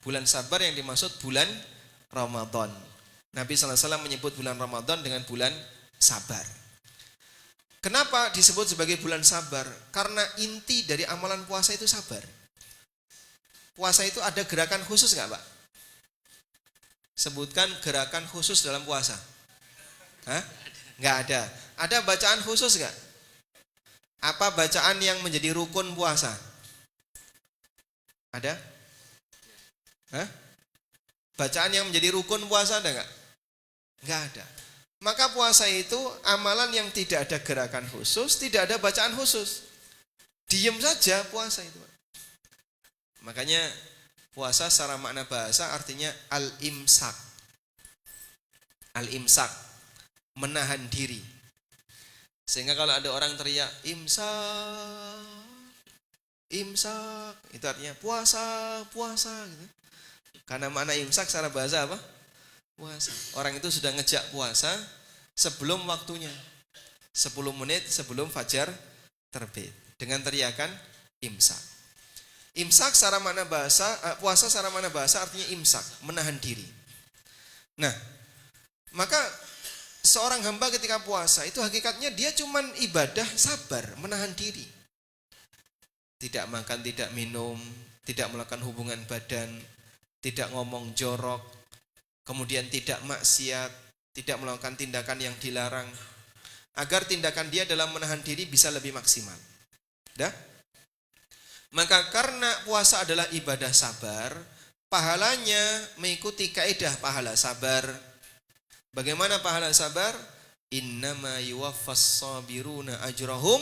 Bulan sabar yang dimaksud bulan Ramadan. Nabi SAW menyebut bulan Ramadan dengan bulan sabar. Kenapa disebut sebagai bulan sabar? Karena inti dari amalan puasa itu sabar. Puasa itu ada gerakan khusus nggak, Pak? Sebutkan gerakan khusus dalam puasa. Hah? Nggak ada. Ada bacaan khusus nggak? Apa bacaan yang menjadi rukun puasa? Ada? Hah? Bacaan yang menjadi rukun puasa ada nggak? Nggak ada. Maka puasa itu amalan yang tidak ada gerakan khusus, tidak ada bacaan khusus. Diam saja puasa itu. Makanya puasa secara makna bahasa artinya al-imsak. Al-imsak, menahan diri. Sehingga kalau ada orang teriak imsak, imsak, itu artinya puasa, puasa gitu. Karena makna imsak secara bahasa apa? Puasa. Orang itu sudah ngejak puasa sebelum waktunya. 10 menit sebelum fajar terbit dengan teriakan imsak. Imsak secara makna bahasa, puasa secara makna bahasa artinya imsak, menahan diri. Nah, maka seorang hamba ketika puasa itu hakikatnya dia cuman ibadah sabar, menahan diri. Tidak makan, tidak minum, tidak melakukan hubungan badan, tidak ngomong jorok, kemudian tidak maksiat, tidak melakukan tindakan yang dilarang, agar tindakan dia dalam menahan diri bisa lebih maksimal. Dah? Maka karena puasa adalah ibadah sabar, pahalanya mengikuti kaidah pahala sabar. Bagaimana pahala sabar? Innama yuwaffas sabiruna ajrahum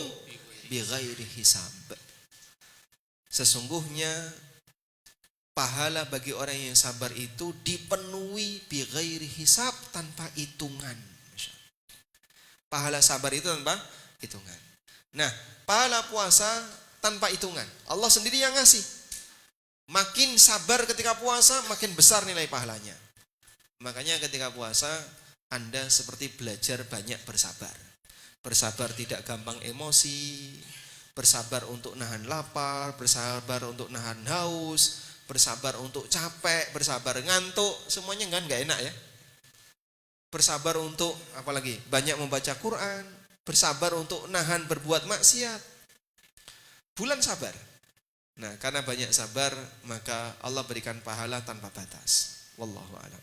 bighairi hisab. Sesungguhnya pahala bagi orang yang sabar itu dipenuhi bighairi hisab, tanpa hitungan. Pahala sabar itu tanpa hitungan. Nah, pahala puasa tanpa hitungan. Allah sendiri yang ngasih. Makin sabar ketika puasa, makin besar nilai pahalanya. Makanya ketika puasa, Anda seperti belajar banyak bersabar. Bersabar tidak gampang emosi, bersabar untuk nahan lapar, bersabar untuk nahan haus, bersabar untuk capek, bersabar ngantuk, semuanya kan gak enak ya. Bersabar untuk apalagi banyak membaca Quran, bersabar untuk nahan berbuat maksiat. Bulan sabar. Nah, karena banyak sabar, maka Allah berikan pahala tanpa batas. Wallahu a'lam.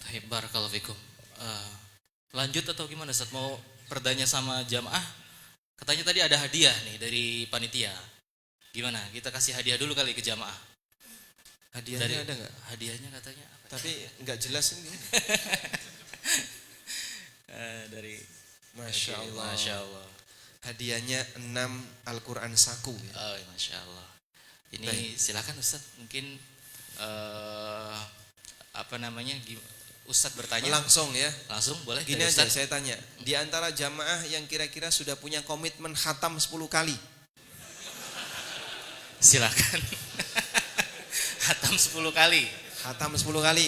Baik, barakallahu fikum. Lanjut atau gimana Ustaz? Mau bertanya sama jamaah? Katanya tadi ada hadiah nih dari panitia. Gimana? Kita kasih hadiah dulu kali ke jamaah. Hadiahnya ada nggak? Hadiahnya katanya apa? Tapi nggak jelas ini. Dari Masya Allah. Masya Allah. Hadiahnya 6 Al-Quran saku ya. Oh, Masya Allah. Ini baik. Silakan Ustaz, mungkin apa namanya, Ustaz bertanya langsung ya. Langsung boleh. Gini aja saya tanya, di antara jamaah yang kira-kira sudah punya komitmen khatam 10 kali, silakan. Khatam 10 kali. Khatam 10 kali.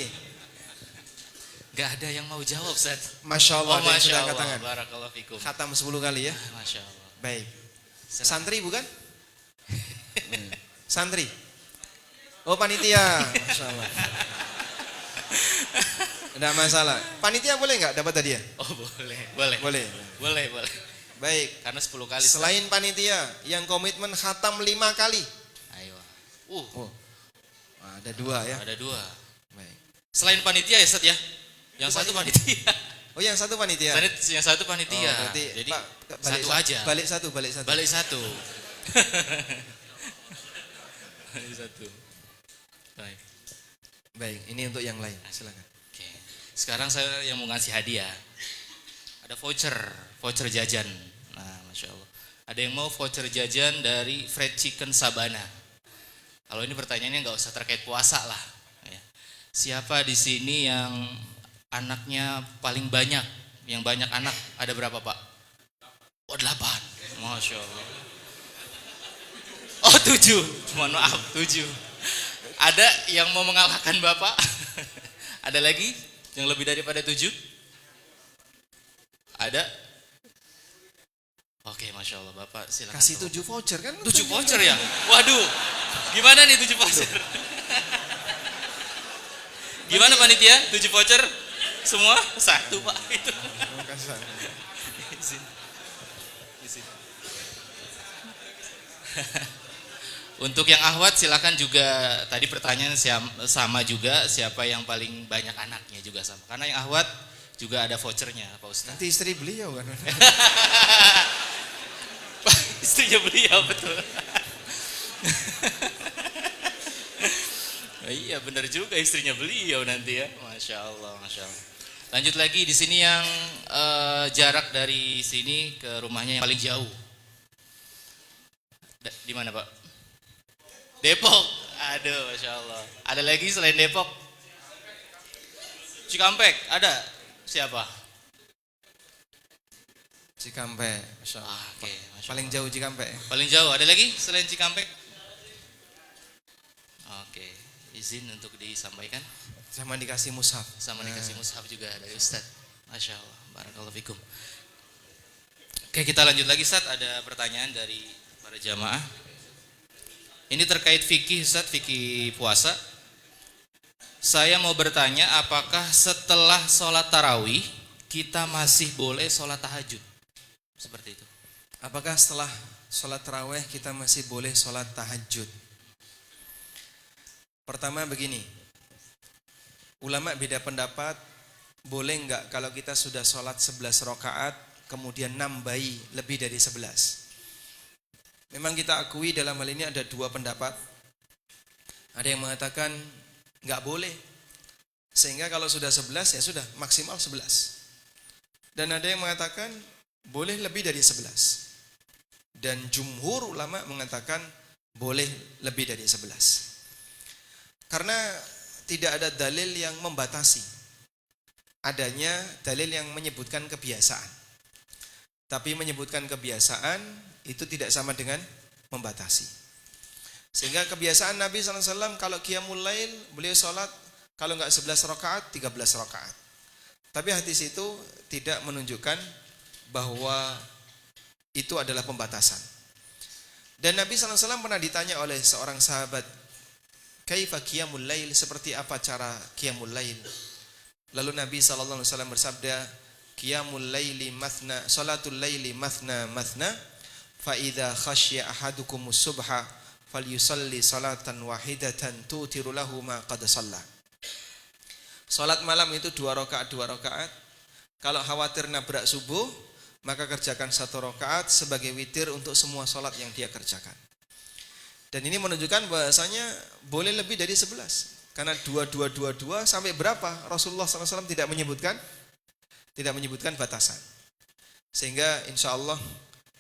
Gak ada yang mau jawab, Ustaz. Masya Allah, Masya sudah Allah. angkat tangan. Barakallahu fikum. Khatam 10 kali ya. Masya Allah. Baik. Silakan. Santri bukan? Santri. Oh, panitia. Masya Allah. Tidak masalah. Panitia boleh nggak dapat hadiah? Oh, boleh. Boleh. Boleh. Boleh, boleh. Baik. Karena 10 kali. Ustaz. Selain panitia yang komitmen khatam 5 kali. Ayo. Oh. Ada 2 ya. Ada 2. Baik. Selain panitia ya, Ustaz ya? Yang Itu satu panitia. Oh, yang satu panitia. Yang satu panitia. Oh, berarti jadi Pak, satu aja. Balik satu. Balik satu. Balik satu. Baik. Baik, ini untuk yang lain. Silakan. Oke. Sekarang saya yang mau ngasih hadiah. Ada voucher jajan. Nah, Masya Allah. Ada yang mau voucher jajan dari Fried Chicken Sabana. Kalau ini pertanyaannya nggak usah terkait puasa lah. Ya. Siapa di sini yang anaknya paling banyak? Yang banyak anak ada berapa Pak? Oh 8. Masya Allah. Oh 7. Mohon maaf 7. Ada yang mau mengalahkan Bapak? Ada lagi yang lebih daripada 7? Ada? Oke, Masya Allah Bapak silakan. Kasih 7 voucher kan? 7 voucher ya? Waduh, gimana nih 7 voucher? Gimana panitia? 7 voucher? Semua? 1 Pak itu. Izin. Untuk yang ahwat silakan juga, tadi pertanyaan sama juga, siapa yang paling banyak anaknya juga sama. Karena yang ahwat juga ada vouchernya Pak Ustaz. Nanti istri beliau kan. Istrinya beliau betul. Oh, iya benar juga istrinya beliau nanti ya. Masya Allah, Masya Allah. Lanjut lagi di sini yang jarak dari sini ke rumahnya yang paling jauh. Di mana Pak? Depok. Aduh, Masya Allah. Ada lagi selain Depok? Cikampek, ada? Siapa? Cikampek. Masya Allah. Oke, Masya Paling Allah. jauh Cikampek. Paling jauh, ada lagi selain Cikampek? Oke, izin untuk disampaikan. Sama dikasih mushaf. Sama dikasih mushaf juga dari Ustadz. Masya Allah, barakallahu fikum. Oke, kita lanjut lagi Ustadz. Ada pertanyaan dari para jamaah. Ini terkait fikih Ustadz, fikih puasa. Saya mau bertanya, apakah setelah sholat tarawih kita masih boleh sholat tahajud? Seperti itu. Apakah setelah sholat tarawih kita masih boleh sholat tahajud? Pertama begini, ulama beda pendapat, boleh enggak kalau kita sudah sholat 11 rakaat kemudian nambahi lebih dari 11. Memang kita akui dalam hal ini ada dua pendapat. Ada yang mengatakan enggak boleh, sehingga kalau sudah 11 ya sudah maksimal 11. Dan ada yang mengatakan boleh lebih dari 11. Dan jumhur ulama mengatakan boleh lebih dari 11. Karena tidak ada dalil yang membatasi. Adanya dalil yang menyebutkan kebiasaan. Tapi menyebutkan kebiasaan itu tidak sama dengan membatasi. Sehingga kebiasaan Nabi SAW kalau qiyamul lail beliau sholat kalau enggak 11 rakaat 13 rakaat. Tapi hadis itu tidak menunjukkan bahwa itu adalah pembatasan. Dan Nabi SAW pernah ditanya oleh seorang sahabat, kaifa qiyamul lail, seperti apa cara qiyamul lail? Lalu Nabi SAW bersabda, qiyamul laili mathna, salatul laili mathna mathna, fa idza khasya ahadukumus subha falyusalli salatan wahidatan tutiru lahu ma qad shalla. Salat malam itu 2 rakaat 2 rakaat. Kalau khawatir nabrak subuh, maka kerjakan 1 rakaat sebagai witir untuk semua salat yang dia kerjakan. Dan ini menunjukkan bahasanya boleh lebih dari 11. Karena 2222 sampai berapa? Rasulullah SAW tidak menyebutkan batasan. Sehingga insya Allah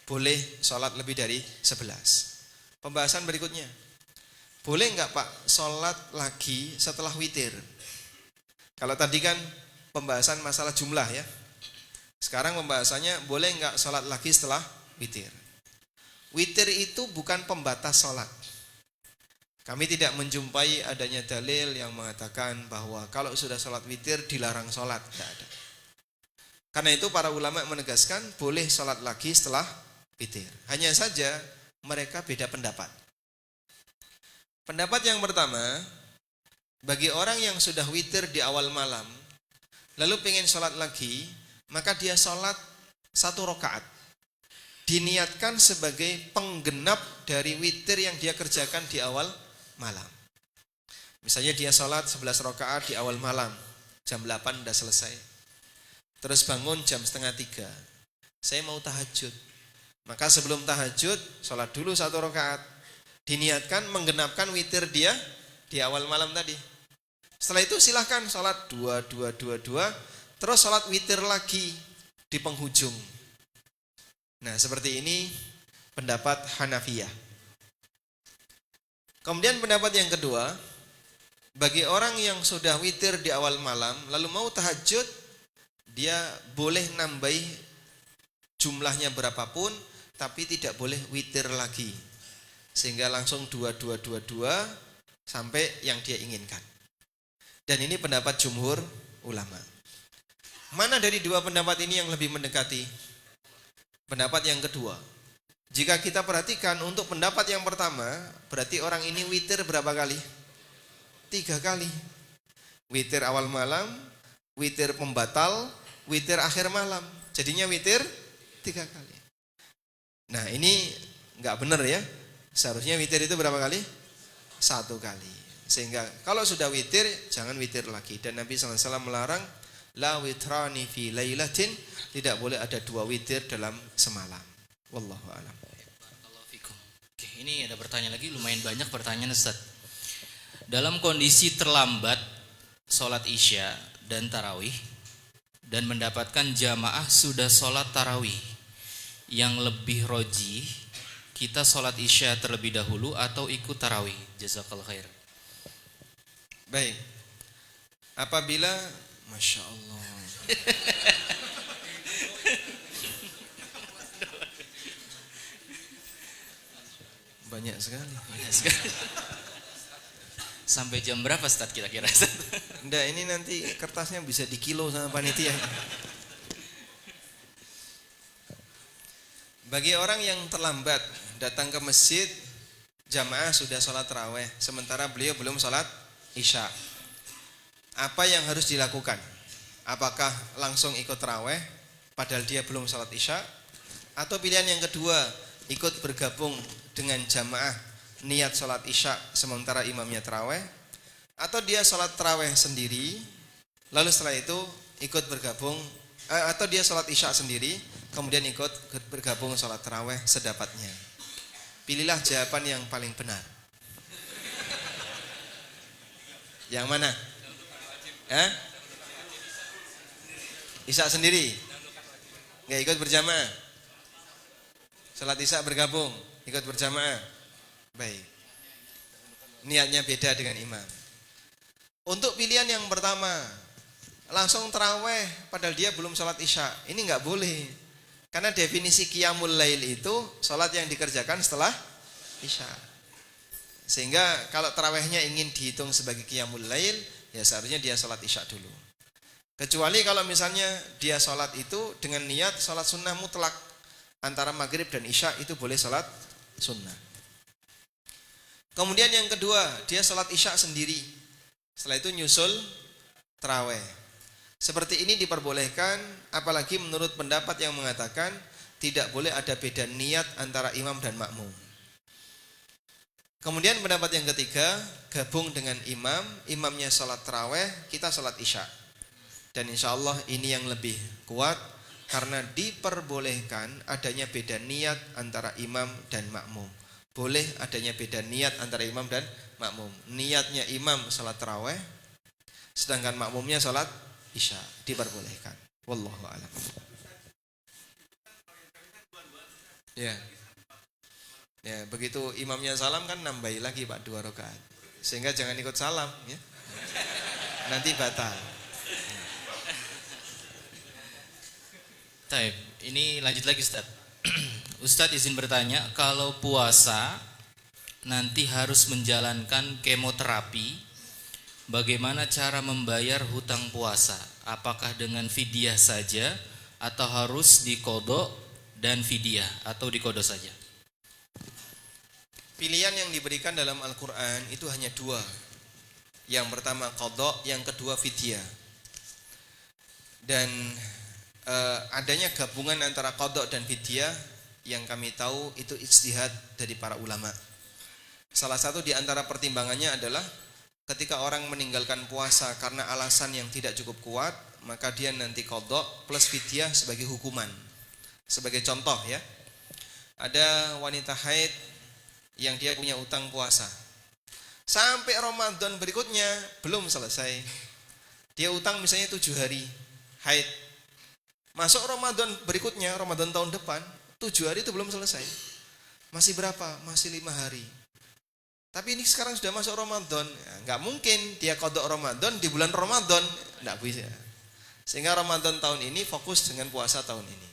boleh sholat lebih dari 11. Pembahasan berikutnya, boleh enggak Pak sholat lagi setelah witir? Kalau tadi kan pembahasan masalah jumlah ya. Sekarang pembahasannya boleh enggak sholat lagi setelah witir? Witir itu bukan pembatas sholat. Kami tidak menjumpai adanya dalil yang mengatakan bahwa kalau sudah sholat witir dilarang sholat. Tidak ada. Karena itu para ulama menegaskan boleh sholat lagi setelah witir. Hanya saja mereka beda pendapat. Pendapat yang pertama, bagi orang yang sudah witir di awal malam, lalu pengen sholat lagi, maka dia sholat 1 rakaat. Diniatkan sebagai penggenap dari witir yang dia kerjakan di awal malam. Misalnya dia sholat 11 rakaat di awal malam, jam 8 udah selesai. Terus bangun jam 2:30. Saya mau tahajud. Maka sebelum tahajud, sholat dulu 1 rakaat. Diniatkan menggenapkan witir dia di awal malam tadi. Setelah itu silahkan sholat 2, terus sholat witir lagi di penghujung. Nah, seperti ini pendapat Hanafiyah. Kemudian pendapat yang kedua, bagi orang yang sudah witir di awal malam lalu mau tahajud, dia boleh nambahi jumlahnya berapapun, tapi tidak boleh witir lagi, sehingga langsung 2 sampai yang dia inginkan. Dan ini pendapat jumhur ulama. Mana dari dua pendapat ini yang lebih mendekati? Pendapat yang kedua. Jika kita perhatikan untuk pendapat yang pertama, berarti orang ini witir berapa kali? 3 kali. Witir awal malam, witir pembatal, witir akhir malam. Jadinya witir 3 kali. Nah, ini enggak benar ya. Seharusnya witir itu berapa kali? 1 kali. Sehingga kalau sudah witir, jangan witir lagi. Dan Nabi SAW melarang, la witrani fi lailatin, tidak boleh ada 2 witir dalam semalam. Wallahu a'lam. Oke, ini ada pertanyaan lagi, lumayan banyak pertanyaan Ustaz. Dalam kondisi terlambat sholat isya dan tarawih dan mendapatkan jamaah sudah sholat tarawih, yang lebih roji kita sholat isya terlebih dahulu atau ikut tarawih? Jazakallah khair. Baik. Apabila Masya Allah banyak sekali. Sampai jam berapa Ustaz kira-kira? Enggak, ini nanti kertasnya bisa dikilo sama panitia. Bagi orang yang terlambat datang ke masjid, jamaah sudah sholat tarawih, sementara beliau belum sholat isya, apa yang harus dilakukan? Apakah langsung ikut tarawih padahal dia belum sholat isya? Atau pilihan yang kedua, ikut bergabung dengan jamaah niat sholat isya sementara imamnya tarawih? Atau dia sholat tarawih sendiri, lalu setelah itu ikut bergabung, atau dia sholat isya sendiri kemudian ikut bergabung sholat tarawih sedapatnya? Pilihlah jawaban yang paling benar. Yang mana? Isya sendiri, nggak ikut berjamaah. Sholat isya bergabung, ikut berjamaah. Baik. Niatnya beda dengan imam. Untuk pilihan yang pertama, langsung tarawih padahal dia belum sholat isya, ini nggak boleh. Karena definisi qiyamul lail itu sholat yang dikerjakan setelah isya. Sehingga kalau tarawihnya ingin dihitung sebagai qiyamul lail, ya seharusnya dia sholat isya dulu. Kecuali kalau misalnya dia sholat itu dengan niat sholat sunnah mutlak, antara maghrib dan isya itu boleh sholat sunnah. Kemudian yang kedua, dia sholat isya sendiri, setelah itu nyusul tarawih. Seperti ini diperbolehkan, apalagi menurut pendapat yang mengatakan tidak boleh ada beda niat antara imam dan makmum. Kemudian pendapat yang ketiga, gabung dengan imam, imamnya sholat tarawih, kita sholat isya. Dan insya Allah ini yang lebih kuat, karena diperbolehkan adanya beda niat antara imam dan makmum. Boleh adanya beda niat antara imam dan makmum. Niatnya imam sholat tarawih, sedangkan makmumnya sholat isya, diperbolehkan. Wallahu a'lam. Ya, begitu imamnya salam kan nambahi lagi Pak 2 rakaat. Sehingga jangan ikut salam ya. Nanti batal. Taib, ini lanjut lagi Ustaz. Ustaz izin bertanya, kalau puasa nanti harus menjalankan kemoterapi, bagaimana cara membayar hutang puasa? Apakah dengan fidyah saja atau harus diqodho dan fidyah atau diqodho saja? Pilihan yang diberikan dalam Al-Quran itu hanya 2. Yang pertama qodho, yang kedua fidyah. Dan adanya gabungan antara qodho dan fidyah yang kami tahu itu ijtihad dari para ulama. Salah satu di antara pertimbangannya adalah ketika orang meninggalkan puasa karena alasan yang tidak cukup kuat, maka dia nanti qodho plus fidyah sebagai hukuman. Sebagai contoh ya, ada wanita haid yang dia punya utang puasa. Sampai Ramadan berikutnya belum selesai. Dia utang misalnya 7 hari haid. Masuk Ramadan berikutnya, Ramadan tahun depan, 7 hari itu belum selesai. Masih berapa? Masih 5 hari. Tapi ini sekarang sudah masuk Ramadan. Ya, nggak mungkin dia qadha Ramadan di bulan Ramadan. Nggak bisa. Sehingga Ramadan tahun ini fokus dengan puasa tahun ini.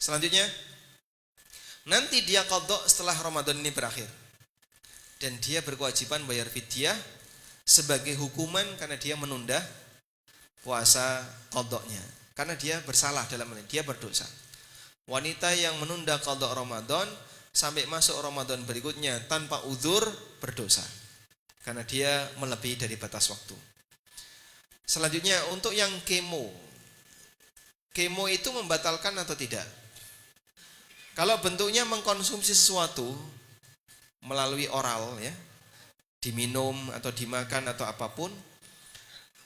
Selanjutnya, nanti dia qadha setelah Ramadan ini berakhir. Dan dia berkewajiban bayar fidyah sebagai hukuman karena dia menunda puasa qadha-nya. Karena dia bersalah dalam hal ini, dia berdosa. Wanita yang menunda qadha Ramadan sampai masuk Ramadan berikutnya tanpa uzur berdosa. Karena dia melebihi dari batas waktu. Selanjutnya untuk yang kemo. Kemo itu membatalkan atau tidak? Kalau bentuknya mengkonsumsi sesuatu melalui oral ya, diminum atau dimakan atau apapun,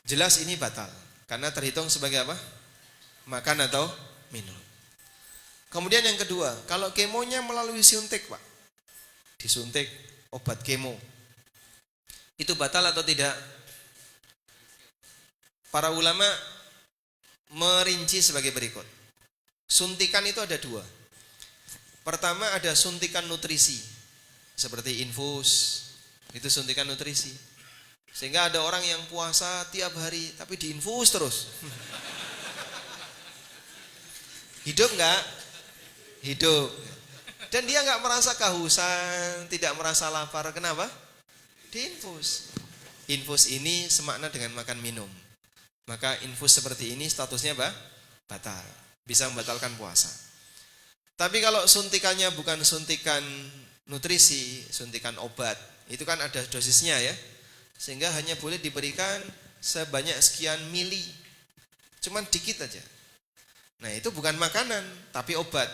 jelas ini batal. Karena terhitung sebagai apa? Makan atau minum. Kemudian yang kedua, kalau kemonya melalui suntik Pak, disuntik obat kemo, itu batal atau tidak? Para ulama merinci sebagai berikut. Suntikan itu ada 2. Pertama ada suntikan nutrisi, seperti infus, itu suntikan nutrisi. Sehingga ada orang yang puasa tiap hari, tapi diinfus terus. Hidup enggak? Hidup. Dan dia enggak merasa kehausan, tidak merasa lapar. Kenapa? Diinfus. Infus ini semakna dengan makan minum. Maka infus seperti ini statusnya apa? Batal. Bisa membatalkan puasa. Tapi kalau suntikannya bukan suntikan nutrisi, suntikan obat, itu kan ada dosisnya ya. Sehingga hanya boleh diberikan sebanyak sekian mili. Cuman dikit aja. Nah itu bukan makanan, tapi obat.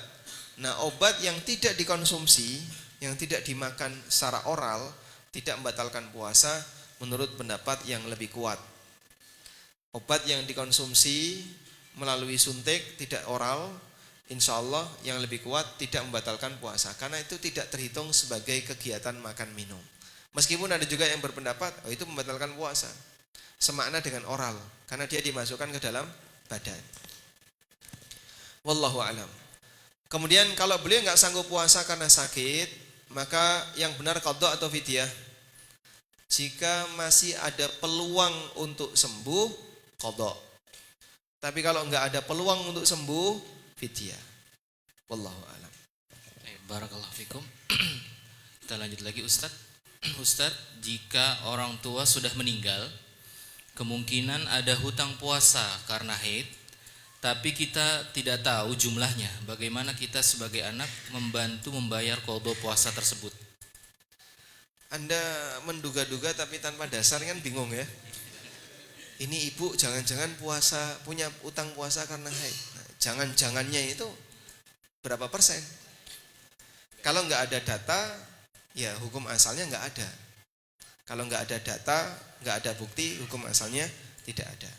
Nah obat yang tidak dikonsumsi, yang tidak dimakan secara oral, tidak membatalkan puasa menurut pendapat yang lebih kuat. Obat yang dikonsumsi melalui suntik, tidak oral, insya Allah yang lebih kuat tidak membatalkan puasa. Karena itu tidak terhitung sebagai kegiatan makan minum. Meskipun ada juga yang berpendapat, oh itu membatalkan puasa. Semakna dengan oral, karena dia dimasukkan ke dalam badan. Wallahu a'lam. Kemudian kalau beliau nggak sanggup puasa karena sakit, maka yang benar qadha atau fidyah? Jika masih ada peluang untuk sembuh, qadha. Tapi kalau nggak ada peluang untuk sembuh, fidyah. Wallahu a'lam. Barakallahu fikum. Kita lanjut lagi Ustaz. Ustaz, jika orang tua sudah meninggal, kemungkinan ada hutang puasa karena haid, tapi kita tidak tahu jumlahnya. Bagaimana kita sebagai anak membantu membayar qadha puasa tersebut? Anda menduga-duga tapi tanpa dasar kan bingung ya. Ini ibu jangan-jangan puasa punya utang puasa karena haid. Nah, jangan-jangannya itu berapa persen? Kalau nggak ada data, ya hukum asalnya nggak ada. Kalau nggak ada data, nggak ada bukti, hukum asalnya tidak ada.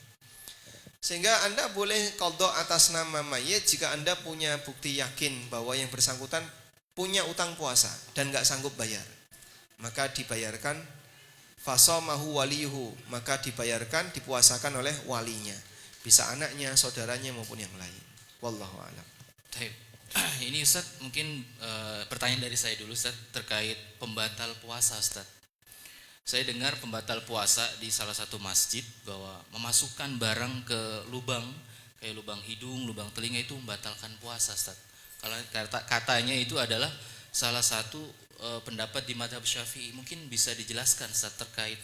Sehingga Anda boleh qadha atas nama mayit jika Anda punya bukti yakin bahwa yang bersangkutan punya utang puasa dan nggak sanggup bayar. Maka dibayarkan fasamahu waliyuhu, maka dibayarkan, dipuasakan oleh walinya. Bisa anaknya, saudaranya maupun yang lain. Wallahu a'lam. Baik. Ini Ustaz mungkin pertanyaan dari saya dulu Ustaz terkait pembatal puasa Ustaz. Saya dengar pembatal puasa di salah satu masjid bahwa memasukkan barang ke lubang, kayak lubang hidung, lubang telinga itu membatalkan puasa Ustaz. Kalau katanya itu adalah salah satu pendapat di mazhab Syafi'i. Mungkin bisa dijelaskan Ustaz terkait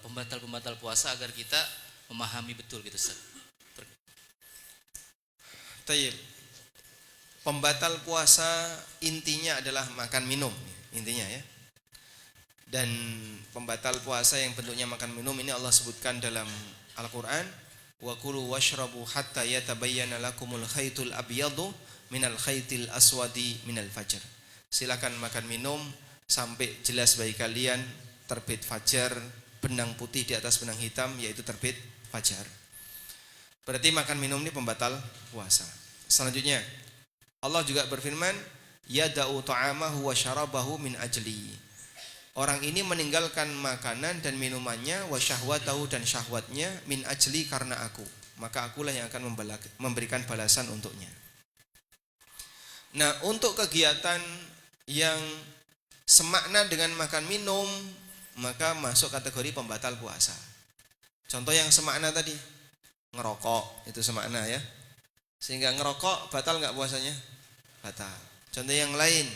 pembatal-pembatal puasa agar kita memahami betul gitu Ustaz. Tayyib. Pembatal puasa intinya adalah makan minum, intinya ya. Dan pembatal puasa yang bentuknya makan minum ini Allah sebutkan dalam Al-Qur'an, wa kulu washrabu hatta yatabayyana lakumul khaytul abyadu minal khaytil aswadi minal fajr. Silakan makan minum sampai jelas bagi kalian terbit fajar, benang putih di atas benang hitam, yaitu terbit fajar. Berarti makan minum ini pembatal puasa. Selanjutnya Allah juga berfirman, yada'u ta'amahu wa syarabahu min ajli. orang ini meninggalkan makanan dan minumannya, wa syahwatahu, dan syahwatnya, min ajli, karena aku, maka akulah yang akan memberikan balasan untuknya. Nah, untuk kegiatan yang semakna dengan makan minum, maka masuk kategori pembatal puasa. Contoh yang semakna tadi, ngerokok, itu semakna ya. Sehingga ngerokok batal nggak puasanya? Batal. Contoh yang lain,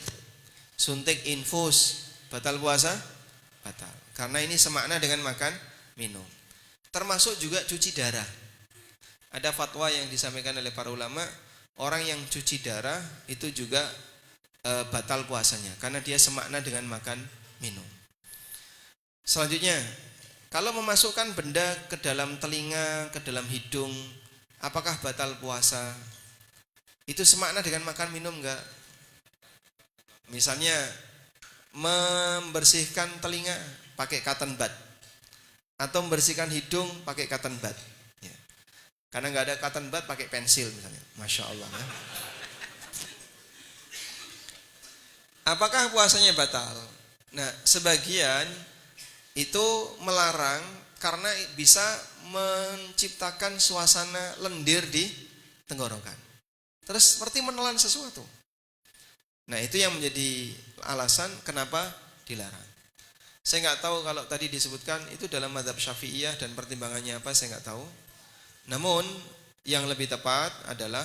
suntik infus, batal puasa? Batal. Karena ini semakna dengan makan minum. Termasuk juga cuci darah. Ada fatwa yang disampaikan oleh para ulama, orang yang cuci darah itu juga batal puasanya karena dia semakna dengan makan minum. Selanjutnya, kalau memasukkan benda ke dalam telinga, ke dalam hidung, apakah batal puasa? Itu semakna dengan makan minum enggak? Misalnya membersihkan telinga pakai cotton bud, atau membersihkan hidung pakai cotton bud ya. Karena nggak ada cotton bud, pakai pensil misalnya. Masya Allah ya. Apakah puasanya batal? Nah, sebagian itu melarang karena bisa menciptakan suasana lendir di tenggorokan, terus seperti menelan sesuatu. Nah, itu yang menjadi alasan kenapa dilarang. Saya nggak tahu kalau tadi disebutkan itu dalam mazhab Syafi'iyah dan pertimbangannya apa, saya nggak tahu. Namun yang lebih tepat adalah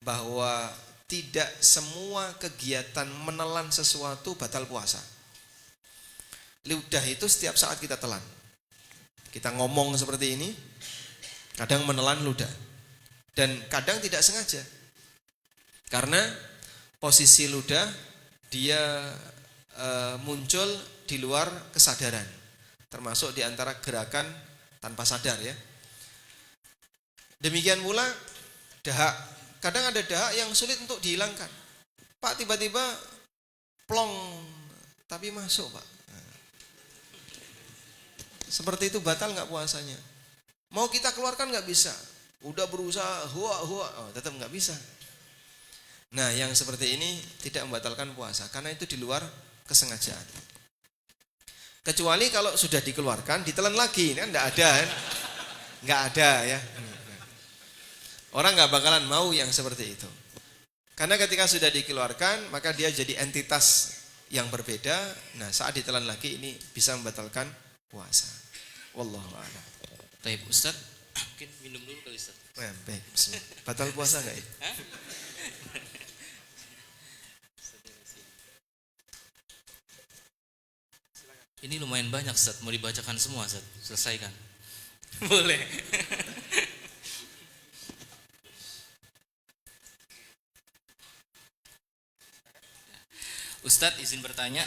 bahwa tidak semua kegiatan menelan sesuatu batal puasa. Lidah itu setiap saat kita telan. Kita ngomong seperti ini, kadang menelan ludah, dan kadang tidak sengaja. Karena posisi ludah dia muncul di luar kesadaran, termasuk di antara gerakan tanpa sadar ya. Demikian pula dahak. Kadang ada dahak yang sulit untuk dihilangkan. Pak, tiba-tiba plong, tapi masuk Pak. Seperti itu batal nggak puasanya? Mau kita keluarkan nggak bisa. Udah berusaha tetap nggak bisa. Nah, yang seperti ini tidak membatalkan puasa karena itu di luar kesengajaan. Kecuali kalau sudah dikeluarkan, ditelan lagi, kan nggak ada kan? Nggak ada ya. Orang nggak bakalan mau yang seperti itu. Karena ketika sudah dikeluarkan, maka dia jadi entitas yang berbeda. Nah, saat ditelan lagi ini bisa membatalkan puasa. Wallahu a'lam. Baik, Ustaz, mungkin minum dulu kali Ustaz. Baik, batal puasa enggak ya? Ini lumayan banyak Ustaz, mau dibacakan semua Ustaz, selesaikan. Boleh. Ustadz izin bertanya,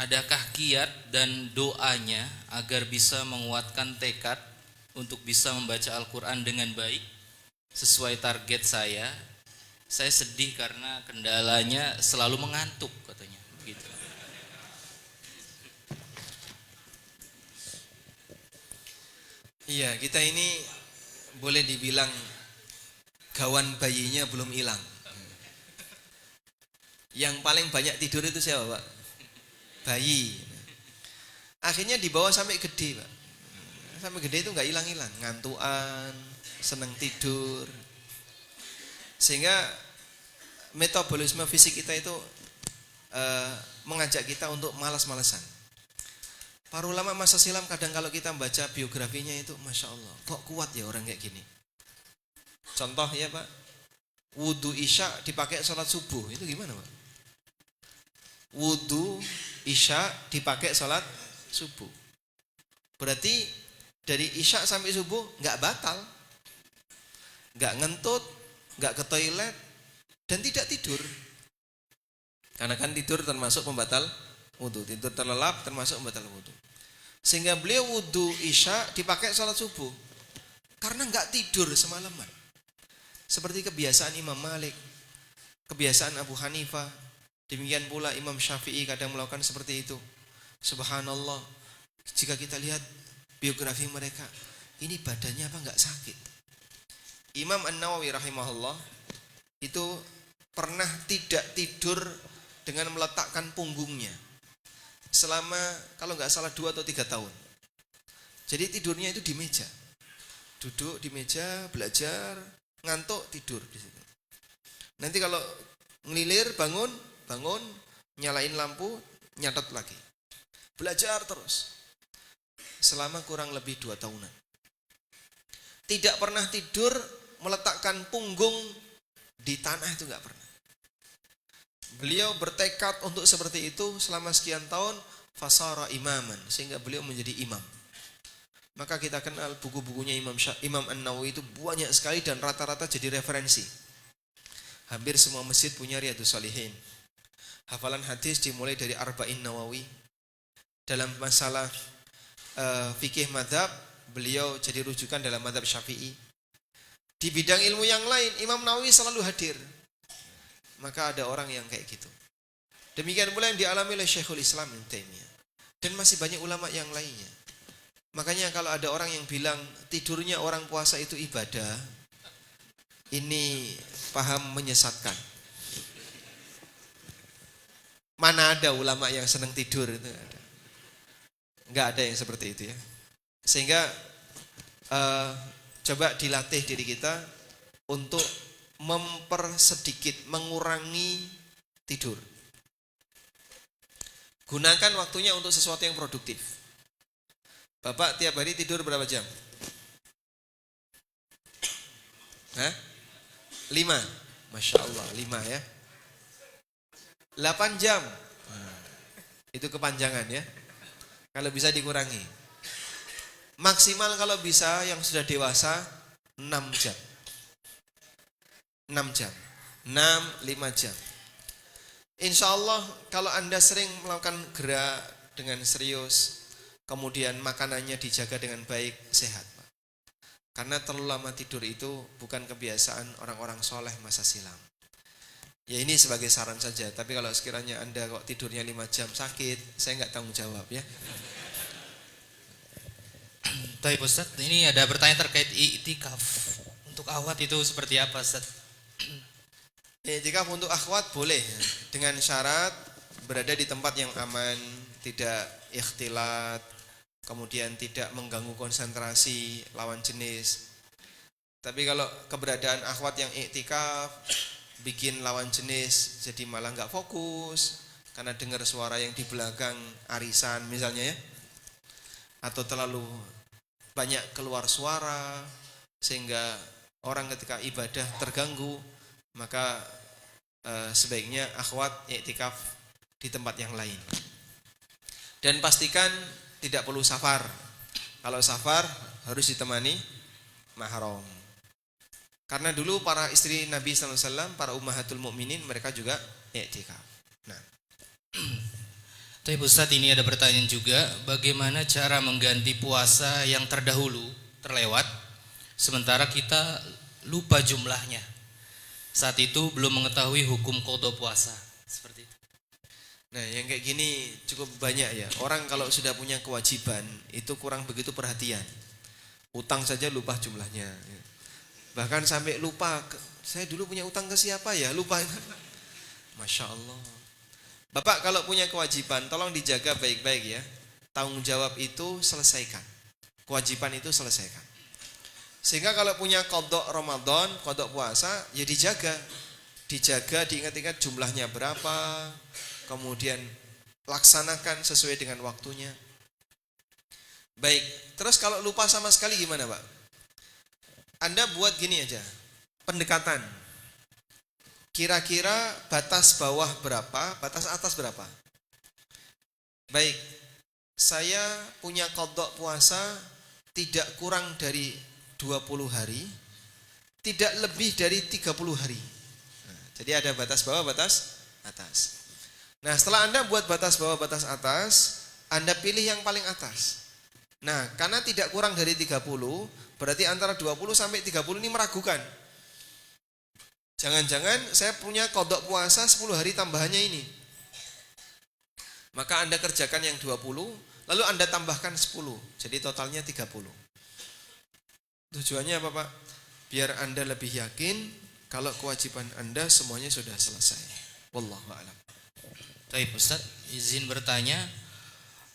adakah kiat dan doanya agar bisa menguatkan tekad untuk bisa membaca Al-Quran dengan baik sesuai target saya? Saya sedih karena kendalanya selalu mengantuk katanya. Begitu. Iya, kita ini boleh dibilang gawan bayinya belum hilang. Yang paling banyak tidur itu siapa Pak? Bayi. Akhirnya dibawa sampai gede Pak. Sampai gede itu nggak hilang-hilang, ngantuan, seneng tidur. Sehingga metabolisme fisik kita itu mengajak kita untuk malas-malasan. Para ulama masa silam kadang kalau kita membaca biografinya itu, Masya Allah, kok kuat ya orang kayak gini. Contoh ya Pak, wudu isya dipakai sholat subuh, itu gimana Pak? Wudu isya dipakai sholat subuh, berarti dari isya sampai subuh nggak batal, nggak ngentut, nggak ke toilet, dan tidak tidur. Karena kan tidur termasuk pembatal wudu, tidur terlelap termasuk pembatal wudu. Sehingga beliau wudu isya dipakai sholat subuh karena nggak tidur semalaman. Seperti kebiasaan Imam Malik, kebiasaan Abu Hanifah, demikian pula Imam Syafi'i kadang melakukan seperti itu. Subhanallah, jika kita lihat biografi mereka, ini badannya apa nggak sakit? Imam An-Nawawi rahimahullah itu pernah tidak tidur dengan meletakkan punggungnya, selama kalau nggak salah 2 atau 3 tahun. Jadi tidurnya itu di meja. Duduk di meja, belajar, ngantuk, tidur di situ. Nanti kalau ngelilir, bangun, nyalain lampu, nyatet lagi. Belajar terus. Selama kurang lebih 2 tahunan. Tidak pernah tidur meletakkan punggung di tanah, itu nggak pernah. Beliau bertekad untuk seperti itu selama sekian tahun, fasara imaman, sehingga beliau menjadi imam. Maka kita kenal buku-bukunya Imam An-Nawawi itu banyak sekali dan rata-rata jadi referensi. Hampir semua masjid punya Riyadhus Shalihin. Hafalan hadis dimulai dari Arba'in Nawawi. Dalam masalah fikih madhab, beliau jadi rujukan dalam madhab Syafi'i. Di bidang ilmu yang lain, Imam Nawawi selalu hadir. Maka ada orang yang kayak gitu. Demikian pula yang dialami oleh Syekhul Islam Ibnu Taimiyah. Dan masih banyak ulama yang lainnya. Makanya kalau ada orang yang bilang tidurnya orang puasa itu ibadah, ini paham menyesatkan. Mana ada ulama yang senang tidur itu? Nggak ada yang seperti itu ya. Sehingga coba dilatih diri kita untuk mempersedikit, mengurangi tidur. Gunakan waktunya untuk sesuatu yang produktif. Bapak tiap hari tidur berapa jam? 5? Masya Allah, 5 ya. 8 jam. Itu kepanjangan ya. Kalau bisa dikurangi. Maksimal kalau bisa yang sudah dewasa 6 jam. 6 jam. 5 jam. Insya Allah kalau Anda sering melakukan gerak dengan serius, kemudian makanannya dijaga dengan baik, sehat Pak. Karena terlalu lama tidur itu bukan kebiasaan orang-orang soleh masa silam. Ya ini sebagai saran saja, tapi kalau sekiranya Anda kok tidurnya 5 jam sakit, saya nggak tanggung jawab ya. Baik Ustaz, ini ada pertanyaan terkait i'tikaf. Untuk akhwat itu seperti apa Ustaz? I'tikaf untuk akhwat boleh dengan syarat berada di tempat yang aman, tidak ikhtilat, kemudian tidak mengganggu konsentrasi lawan jenis. Tapi kalau keberadaan akhwat yang i'tikaf bikin lawan jenis jadi malah nggak fokus karena dengar suara yang di belakang arisan misalnya ya, atau terlalu banyak keluar suara sehingga orang ketika ibadah terganggu, maka sebaiknya akhwat i'tikaf di tempat yang lain. Dan pastikan tidak perlu safar. Kalau safar harus ditemani mahram. Karena dulu para istri Nabi SAW, para ummahatul mukminin, mereka juga i'tikaf. Nah. Tapi Ustaz, ini ada pertanyaan juga, bagaimana cara mengganti puasa yang terdahulu terlewat sementara kita lupa jumlahnya? Saat itu belum mengetahui hukum qada puasa. Seperti itu. Nah, yang kayak gini cukup banyak ya. Orang kalau sudah punya kewajiban itu kurang begitu perhatian. Utang saja lupa jumlahnya. Bahkan sampai lupa, saya dulu punya utang ke siapa ya? Lupa. Masya Allah. Bapak kalau punya kewajiban, tolong dijaga baik-baik ya. Tanggung jawab itu selesaikan. Kewajiban itu selesaikan. Sehingga kalau punya qada Ramadan, qada puasa, ya dijaga. Dijaga, diingat-ingat jumlahnya berapa, kemudian laksanakan sesuai dengan waktunya. Baik, terus kalau lupa sama sekali gimana Pak? Anda buat gini aja, pendekatan. Kira-kira batas bawah berapa, batas atas berapa? Baik, saya punya qada puasa tidak kurang dari 20 hari, tidak lebih dari 30 hari. Nah, jadi ada batas bawah, batas atas. Nah, setelah Anda buat batas bawah, batas atas, Anda pilih yang paling atas. Nah, karena tidak kurang dari 30, berarti antara 20 sampai 30 ini meragukan. Jangan-jangan saya punya qada puasa 10 hari tambahannya ini. Maka Anda kerjakan yang 20, lalu Anda tambahkan 10, jadi totalnya 30. Tujuannya apa Pak? Biar Anda lebih yakin kalau kewajiban Anda semuanya sudah selesai. Wallahu a'lam. Baik Ustaz, izin bertanya,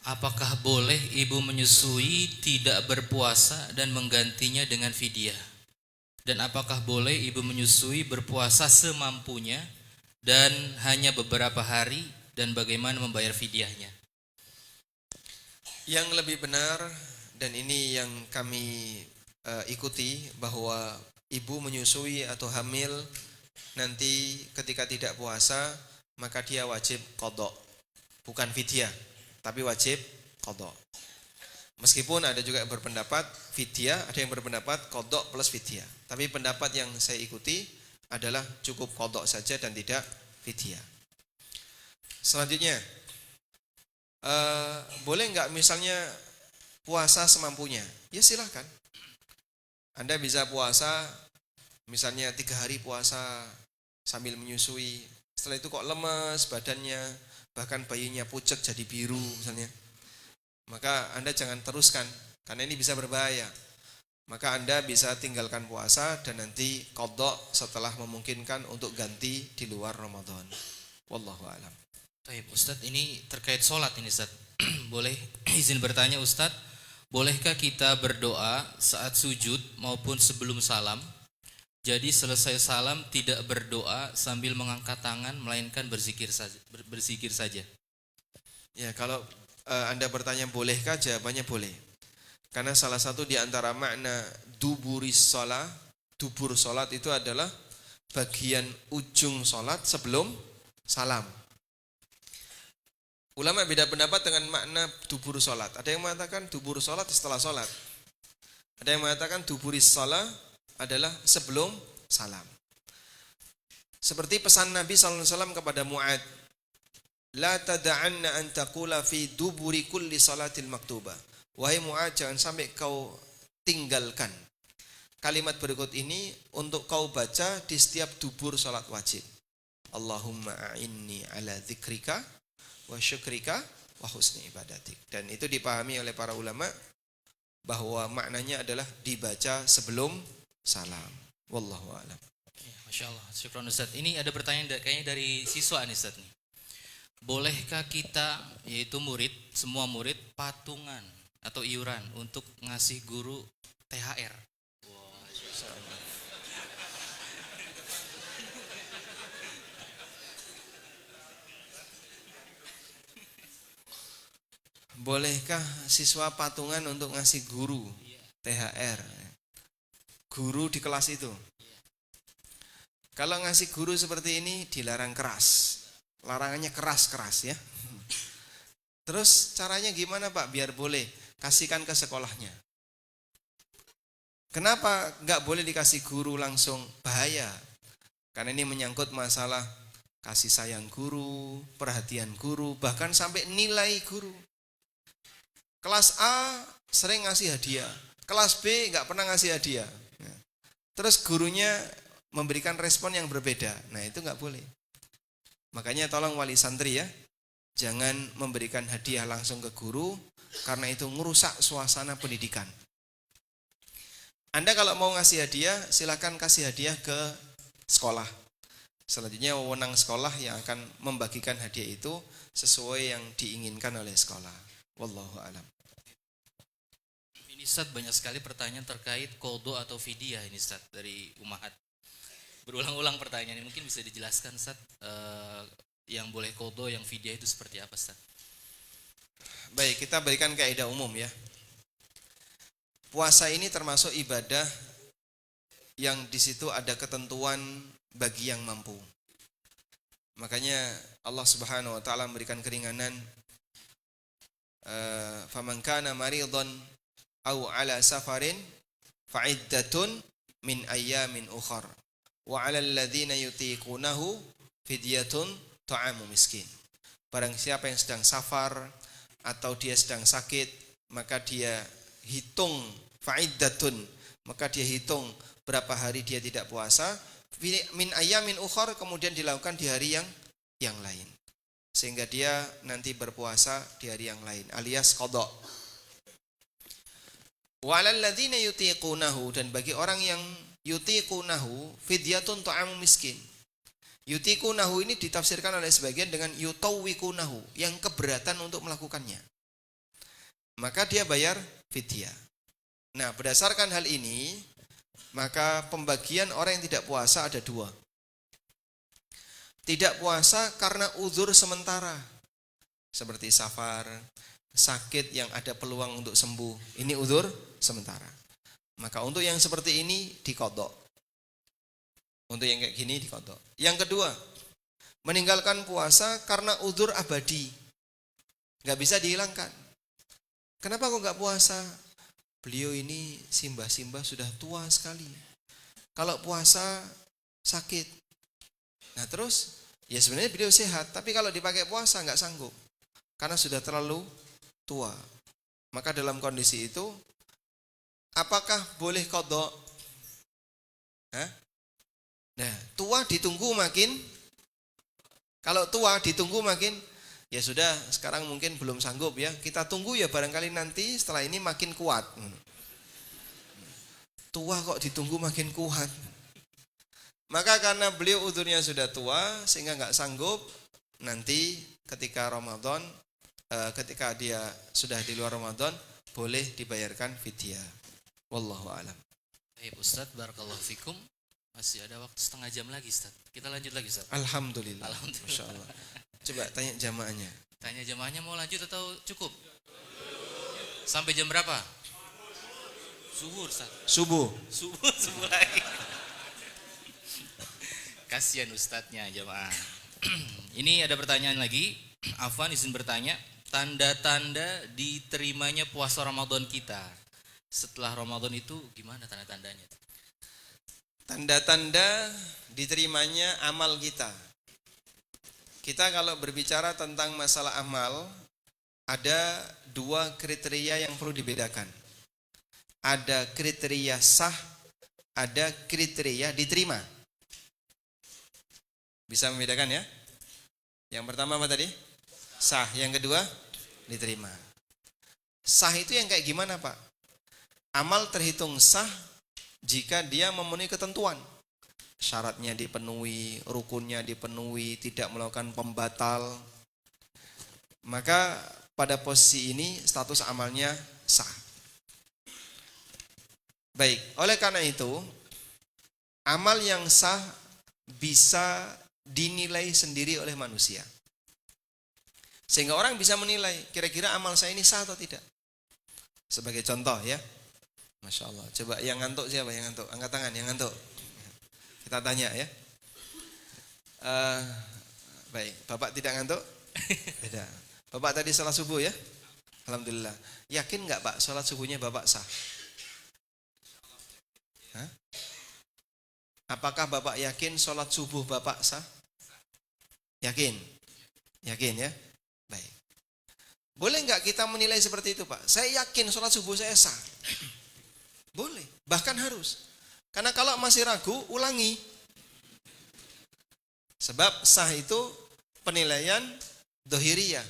Apakah boleh ibu menyusui tidak berpuasa dan menggantinya dengan fidyah? Dan apakah boleh ibu menyusui berpuasa semampunya dan hanya beberapa hari, dan bagaimana membayar fidyahnya? Yang lebih benar, dan ini yang kami ikuti, bahwa ibu menyusui atau hamil nanti ketika tidak puasa maka dia wajib qadha, bukan fidyah, tapi wajib qadha. Meskipun ada juga yang berpendapat fidyah, ada yang berpendapat qadha plus fidyah. Tapi pendapat yang saya ikuti adalah cukup qadha saja dan tidak fidyah. Selanjutnya, boleh nggak misalnya puasa semampunya? Ya silahkan. Anda bisa puasa misalnya 3 hari puasa sambil menyusui. Setelah itu kok lemes badannya, bahkan bayinya pucet jadi biru misalnya, maka Anda jangan teruskan, karena ini bisa berbahaya. Maka Anda bisa tinggalkan puasa dan nanti qadha setelah memungkinkan untuk ganti di luar Ramadan. Wallahu a'lam. Baik, Ustadz, ini terkait sholat ini, Ustadz. Boleh izin bertanya, Ustadz, bolehkah kita berdoa saat sujud maupun sebelum salam? Jadi selesai salam tidak berdoa sambil mengangkat tangan, melainkan berzikir saja. Ya, kalau Anda bertanya bolehkah, jawabannya boleh. Karena salah satu di antara makna duburis sholat, dubur sholat itu adalah bagian ujung sholat sebelum salam. Ulama beda pendapat dengan makna dubur sholat. Ada yang mengatakan dubur sholat setelah sholat. Ada yang mengatakan duburis sholat adalah sebelum salam. Seperti pesan Nabi SAW kepada Mu'ad, la tada'anna an taqula fi duburi kulli salatil maktubah. Wahai Mu'ad, jangan sampai kau tinggalkan kalimat berikut ini untuk kau baca di setiap dubur salat wajib. Allahumma a'inni ala dzikrika wa syukrika wa husni ibadatik. Dan itu dipahami oleh para ulama bahwa maknanya adalah dibaca sebelum salam. Wallahu a'lam. Masya Allah, syukran Ustadz. Ini ada pertanyaan kayaknya dari siswa nih, Ustadz nih. Bolehkah kita, yaitu murid, semua murid, patungan atau iuran untuk ngasih guru THR? Bolehkah siswa patungan untuk ngasih guru THR? Guru di kelas itu. Kalau ngasih guru seperti ini dilarang keras. Larangannya keras-keras ya. Terus caranya gimana Pak biar boleh? Kasihkan ke sekolahnya. Kenapa nggak boleh dikasih guru langsung? Bahaya. Karena ini menyangkut masalah kasih sayang guru, perhatian guru, bahkan sampai nilai guru. Kelas A sering ngasih hadiah, kelas B nggak pernah ngasih hadiah. Terus gurunya memberikan respon yang berbeda. Nah itu nggak boleh. Makanya tolong wali santri ya, jangan memberikan hadiah langsung ke guru, karena itu merusak suasana pendidikan. Anda kalau mau ngasih hadiah, silakan kasih hadiah ke sekolah. Selanjutnya wewenang sekolah yang akan membagikan hadiah itu sesuai yang diinginkan oleh sekolah. Wallahu a'lam. Ini Ustadz, banyak sekali pertanyaan terkait qadha atau fidyah ini Ustadz dari Umahat. Berulang-ulang pertanyaan ini, mungkin bisa dijelaskan Ustadz, yang boleh qadha, yang fidyah itu seperti apa Ustadz? Baik, kita berikan kaidah umum ya. Puasa ini termasuk ibadah yang di situ ada ketentuan bagi yang mampu. Makanya Allah Subhanahu wa taala memberikan keringanan, faman kana maridhan aw ala safarin fa'iddatun min ayyamin ukhar wa 'alal ladzina yutiqunahu fidyatun ta'amu miskin. Barang siapa yang sedang safar atau dia sedang sakit, maka dia hitung fa'iddatun, maka dia hitung berapa hari dia tidak puasa, min ayyamin ukhar, kemudian dilakukan di hari yang lain, sehingga dia nanti berpuasa di hari yang lain, alias qadha. Wa 'alal ladzina yutiqunahu, dan bagi orang yang yutiqunahu fidyatun ta'amu miskin. Yutiqunahu ini ditafsirkan oleh sebagian dengan yutawwikunahu, yang keberatan untuk melakukannya. maka dia bayar fidyah. Nah, berdasarkan hal ini, maka pembagian orang yang tidak puasa ada dua. Tidak puasa karena uzur sementara, seperti safar, sakit yang ada peluang untuk sembuh. Ini uzur sementara. Maka untuk yang seperti ini diqadha. Untuk yang kayak gini diqadha. Yang kedua, meninggalkan puasa karena uzur abadi, nggak bisa dihilangkan. Kenapa kok nggak puasa? Beliau ini simbah-simbah sudah tua sekali. Kalau puasa sakit. Nah terus, ya sebenarnya beliau sehat, tapi kalau dipakai puasa nggak sanggup, karena sudah terlalu tua. Maka dalam kondisi itu, apakah boleh qadha? Nah, tua ditunggu makin, kalau tua ditunggu makin, ya sudah, sekarang mungkin belum sanggup ya. Kita tunggu ya, barangkali nanti setelah ini makin kuat. Tua kok ditunggu makin kuat. Maka karena beliau uzurnya sudah tua sehingga nggak sanggup, nanti ketika Ramadan, ketika dia sudah di luar Ramadan, boleh dibayarkan fidyah. Wallahu a'lam. Baik Ustaz, barakallahu fikum. Masih ada waktu setengah jam lagi Ustaz. Kita lanjut lagi Ustaz. Alhamdulillah. Alhamdulillah. Masya Allah. Coba tanya jamaahnya. Tanya jamaahnya mau lanjut atau cukup? Sampai jam berapa? Zuhur Ustaz. Subuh. Subuh lagi. Kasihan ustadznya jamaah. Ini ada pertanyaan lagi. Afwan izin bertanya, tanda-tanda diterimanya puasa Ramadan kita setelah Ramadan itu gimana tanda-tandanya? Tanda-tanda diterimanya amal kita. Kita kalau berbicara tentang masalah amal, ada dua kriteria yang perlu dibedakan. Ada kriteria sah, ada kriteria diterima. Bisa membedakan ya? Yang pertama apa tadi? Sah. Yang kedua, diterima. Sah itu yang kayak gimana Pak? Amal terhitung sah jika dia memenuhi ketentuan. Syaratnya dipenuhi, rukunnya dipenuhi, tidak melakukan pembatal. Maka pada posisi ini status amalnya sah. Baik, oleh karena itu, amal yang sah bisa dinilai sendiri oleh manusia. Sehingga orang bisa menilai kira-kira amal saya ini sah atau tidak. Sebagai contoh ya. Masya Allah. Coba yang ngantuk siapa? Yang ngantuk? Angkat tangan yang ngantuk. Kita tanya ya. Baik, Bapak tidak ngantuk? Tidak. Bapak tadi salat subuh ya? Alhamdulillah. Yakin nggak Pak salat subuhnya Bapak sah? Hah? Apakah Bapak yakin salat subuh Bapak sah? Yakin? Yakin ya? Baik. Boleh nggak kita menilai seperti itu Pak? Saya yakin salat subuh saya sah. Boleh, bahkan harus. Karena kalau masih ragu, ulangi. Sebab sah itu penilaian dohiriyah,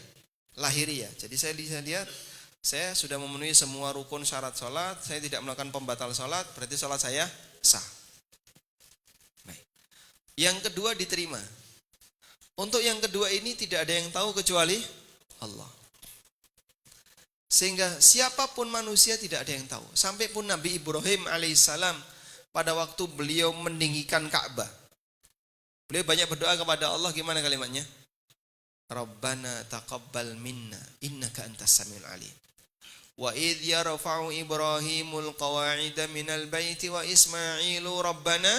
lahiriyah. Jadi saya lihat, saya sudah memenuhi semua rukun syarat sholat, saya tidak melakukan pembatal sholat, berarti sholat saya sah. Baik. Yang kedua diterima. Untuk yang kedua ini tidak ada yang tahu kecuali Allah. Sehingga siapapun manusia tidak ada yang tahu. Sampai pun Nabi Ibrahim alaihissalam pada waktu beliau meninggikan Ka'bah, beliau banyak berdoa kepada Allah. Gimana kalimatnya? Rabbana taqabbal minna innaka antas samiul alim. Wa idh yarfa'u Ibrahimul qawa'ida minal baiti wa Ismailu Rabbana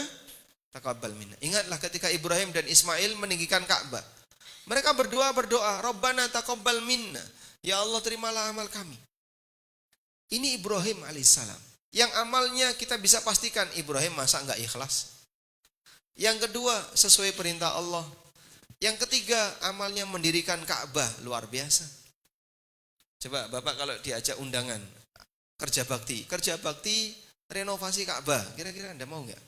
taqabbal minna. Ingatlah ketika Ibrahim dan Ismail meninggikan Ka'bah. Mereka berdoa, Rabbana taqabbal minna. Ya Allah, terimalah amal kami. Ini Ibrahim alaihissalam. Yang amalnya kita bisa pastikan Ibrahim masa enggak ikhlas. Yang kedua, sesuai perintah Allah. Yang ketiga, amalnya mendirikan Ka'bah, luar biasa. Coba Bapak kalau diajak undangan kerja bakti renovasi Ka'bah, kira-kira Anda mau enggak?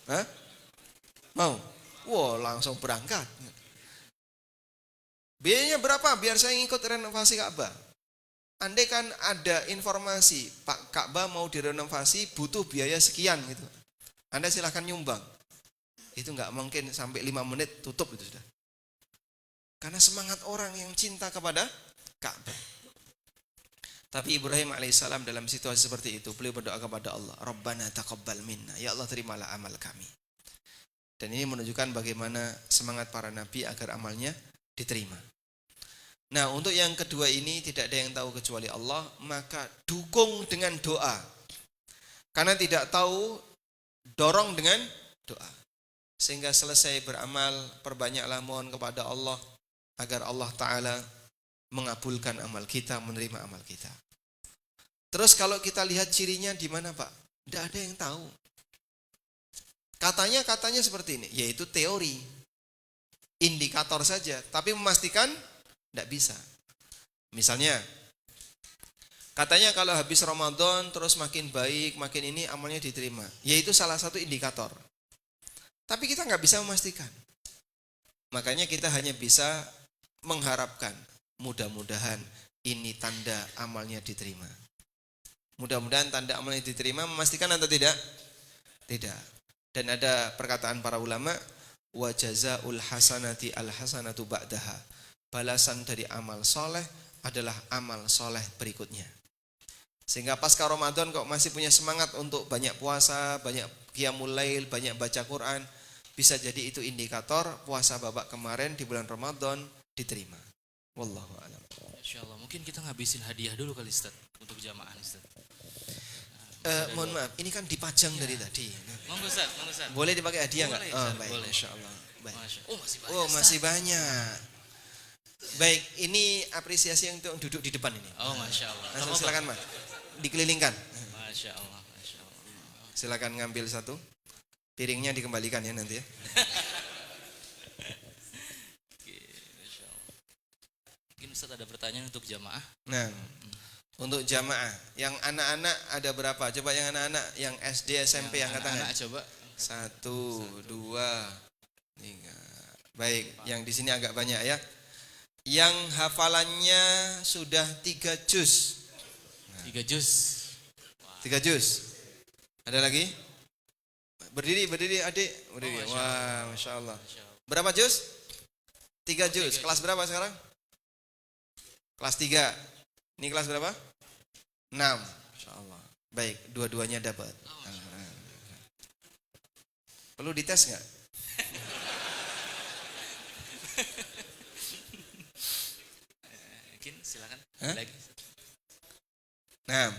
Hah? Mau? Wow, langsung berangkat. Biayanya berapa biar saya ikut renovasi Ka'bah? Andai kan ada informasi Pak Ka'bah mau direnovasi butuh biaya sekian gitu, Anda silahkan nyumbang. Itu nggak mungkin sampai 5 menit tutup itu sudah. Karena semangat orang yang cinta kepada Ka'bah. Tapi Ibrahim alaihissalam dalam situasi seperti itu, beliau berdoa kepada Allah, Rabbana taqabbal minna, ya Allah terimalah amal kami. Dan ini menunjukkan bagaimana semangat para nabi agar amalnya diterima. Nah, untuk yang kedua ini tidak ada yang tahu kecuali Allah, maka dukung dengan doa. Karena tidak tahu, dorong dengan doa. Sehingga selesai beramal, perbanyaklah mohon kepada Allah agar Allah Ta'ala mengabulkan amal kita, menerima amal kita. Terus kalau kita lihat cirinya di mana, Pak? Tidak ada yang tahu. Katanya seperti ini, yaitu teori, indikator saja, tapi memastikan tidak bisa. Misalnya, katanya kalau habis Ramadan terus makin baik, makin ini amalnya diterima. Yaitu salah satu indikator. Tapi kita nggak bisa memastikan. Makanya kita hanya bisa mengharapkan, mudah-mudahan ini tanda amalnya diterima. Mudah-mudahan tanda amalnya diterima, memastikan atau tidak? Tidak. Dan ada perkataan para ulama, wa jazaul hasanati al hasanatu ba'daha. Balasan dari amal soleh adalah amal soleh berikutnya. Sehingga pasca Ramadan kok masih punya semangat untuk banyak puasa, banyak qiyamul lail, banyak baca Quran, bisa jadi itu indikator puasa babak kemarin di bulan Ramadan diterima. Wallahu a'lam. Insyaallah, mungkin kita ngabisin hadiah dulu kali Ustaz untuk jamaah Ustaz. Mohon maaf, ini kan dipajang dari tadi. Monggo Ustaz, monggo Ustaz. Boleh dipakai hadiah enggak? Boleh, Oh, Ustaz, baik, boleh. insyaallah. Baik. Oh, masih banyak. Oh, masih Ustaz. banyak. Baik, ini apresiasi untuk duduk di depan ini. Oh, Masya Allah. Langsung Apa-apa? silakan, Mas. Dikelilingkan. Masya Allah, Masya Allah. Silakan ngambil satu. Piringnya dikembalikan ya nanti ya. Oke, Masya Allah. Mungkin Ustaz ada pertanyaan untuk jamaah. Nah, untuk jamaah yang anak-anak ada berapa? Coba yang anak-anak yang SD, SMP yang angkat tangan. Anak-anak coba. 1, 2, 3. Baik, yang di sini agak banyak ya. Yang hafalannya sudah 3 juz. 3 juz. 3 juz. Ada lagi? Berdiri adik. Berdiri. Oh, Wah, Masya Allah. Masya Allah. Berapa juz? 3 juz. Kelas berapa sekarang? Kelas 3. Ini kelas berapa? 6. Masya Allah. Baik, dua-duanya dapat. Perlu dites nggak? Mungkin silakan. Hah? Lagi. Nah,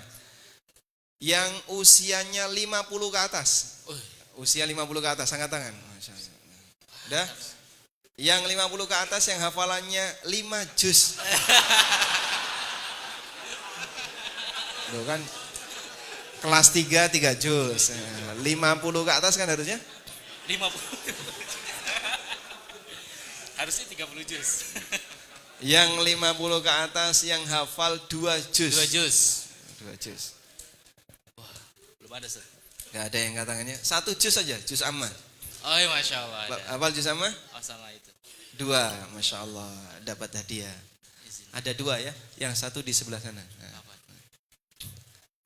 yang usianya 50 ke atas. Oh, Usia 50 ke atas, angkat tangan. Masya Allah. Udah? Yang 50 ke atas yang hafalannya 5 juz. Loh kan kelas 3 juz. 50 ke atas kan harusnya? 50. Harusnya 30 juz. Yang 50 ke atas yang hafal 2 juz. 2 juz. 2 juz. Wah, belum ada Ustaz. Gak ada yang katakannya. 1 juz saja, juz amma. Oh, iya, Masya Allah ada. Hafal juz amma? Oh, sama itu. 2, Masya Allah, dapat hadiah. Izin. Ada 2 ya, yang 1 di sebelah sana. Apa?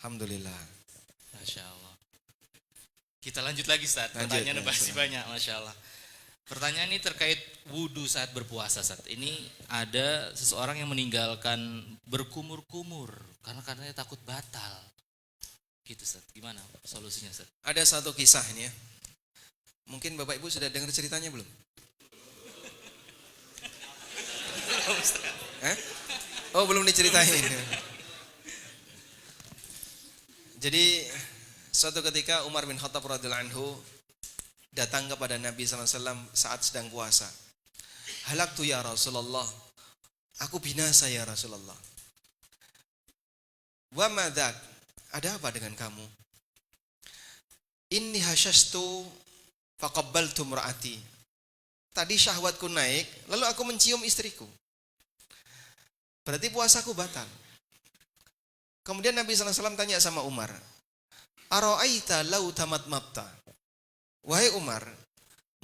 Alhamdulillah. Masya Allah. Kita lanjut lagi Ustaz. Lanjut, Pertanyaan ya, masih silakan. banyak, Masya Allah. Pertanyaan ini terkait wudhu saat berpuasa Ustaz. Ini ada seseorang yang meninggalkan berkumur-kumur karena katanya takut batal. Gitu Ustaz. Gimana solusinya Ustaz? Ada satu kisah ini ya. Mungkin Bapak Ibu sudah dengar ceritanya belum? Oh, belum diceritain. Jadi suatu ketika Umar bin Khattab radhiyallahu anhu datang kepada Nabi SAW saat sedang puasa. Halaktu ya Rasulullah, aku binasa ya Rasulullah. Wa madak, ada apa dengan kamu? Inni hasyastu faqabbaltu imraati. Tadi syahwatku naik, lalu aku mencium istriku. Berarti puasaku batal. Kemudian Nabi SAW tanya sama Umar, Ara'aita lau tamatmatta. Wahai Umar,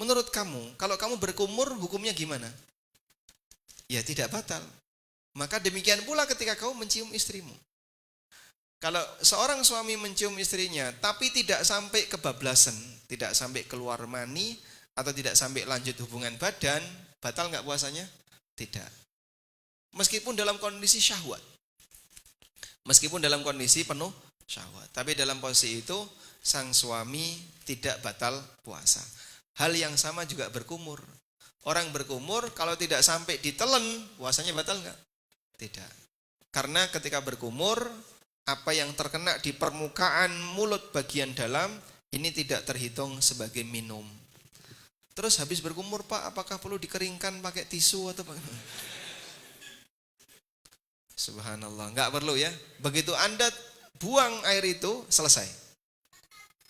menurut kamu, kalau kamu berkumur hukumnya gimana? Ya tidak batal. Maka demikian pula ketika kau mencium istrimu. Kalau seorang suami mencium istrinya, tapi tidak sampai kebablasan, tidak sampai keluar mani, atau tidak sampai lanjut hubungan badan, batal nggak puasanya? Tidak. Meskipun dalam kondisi syahwat. Meskipun dalam kondisi penuh syahwat. Tapi dalam posisi itu sang suami tidak batal puasa. Hal yang sama juga berkumur. Orang berkumur kalau tidak sampai ditelan, puasanya batal enggak? Tidak. Karena ketika berkumur, apa yang terkena di permukaan mulut bagian dalam, ini tidak terhitung sebagai minum. Terus habis berkumur, Pak, apakah perlu dikeringkan pakai tisu atau pakai... Subhanallah, enggak perlu ya. Begitu Anda buang air itu, selesai.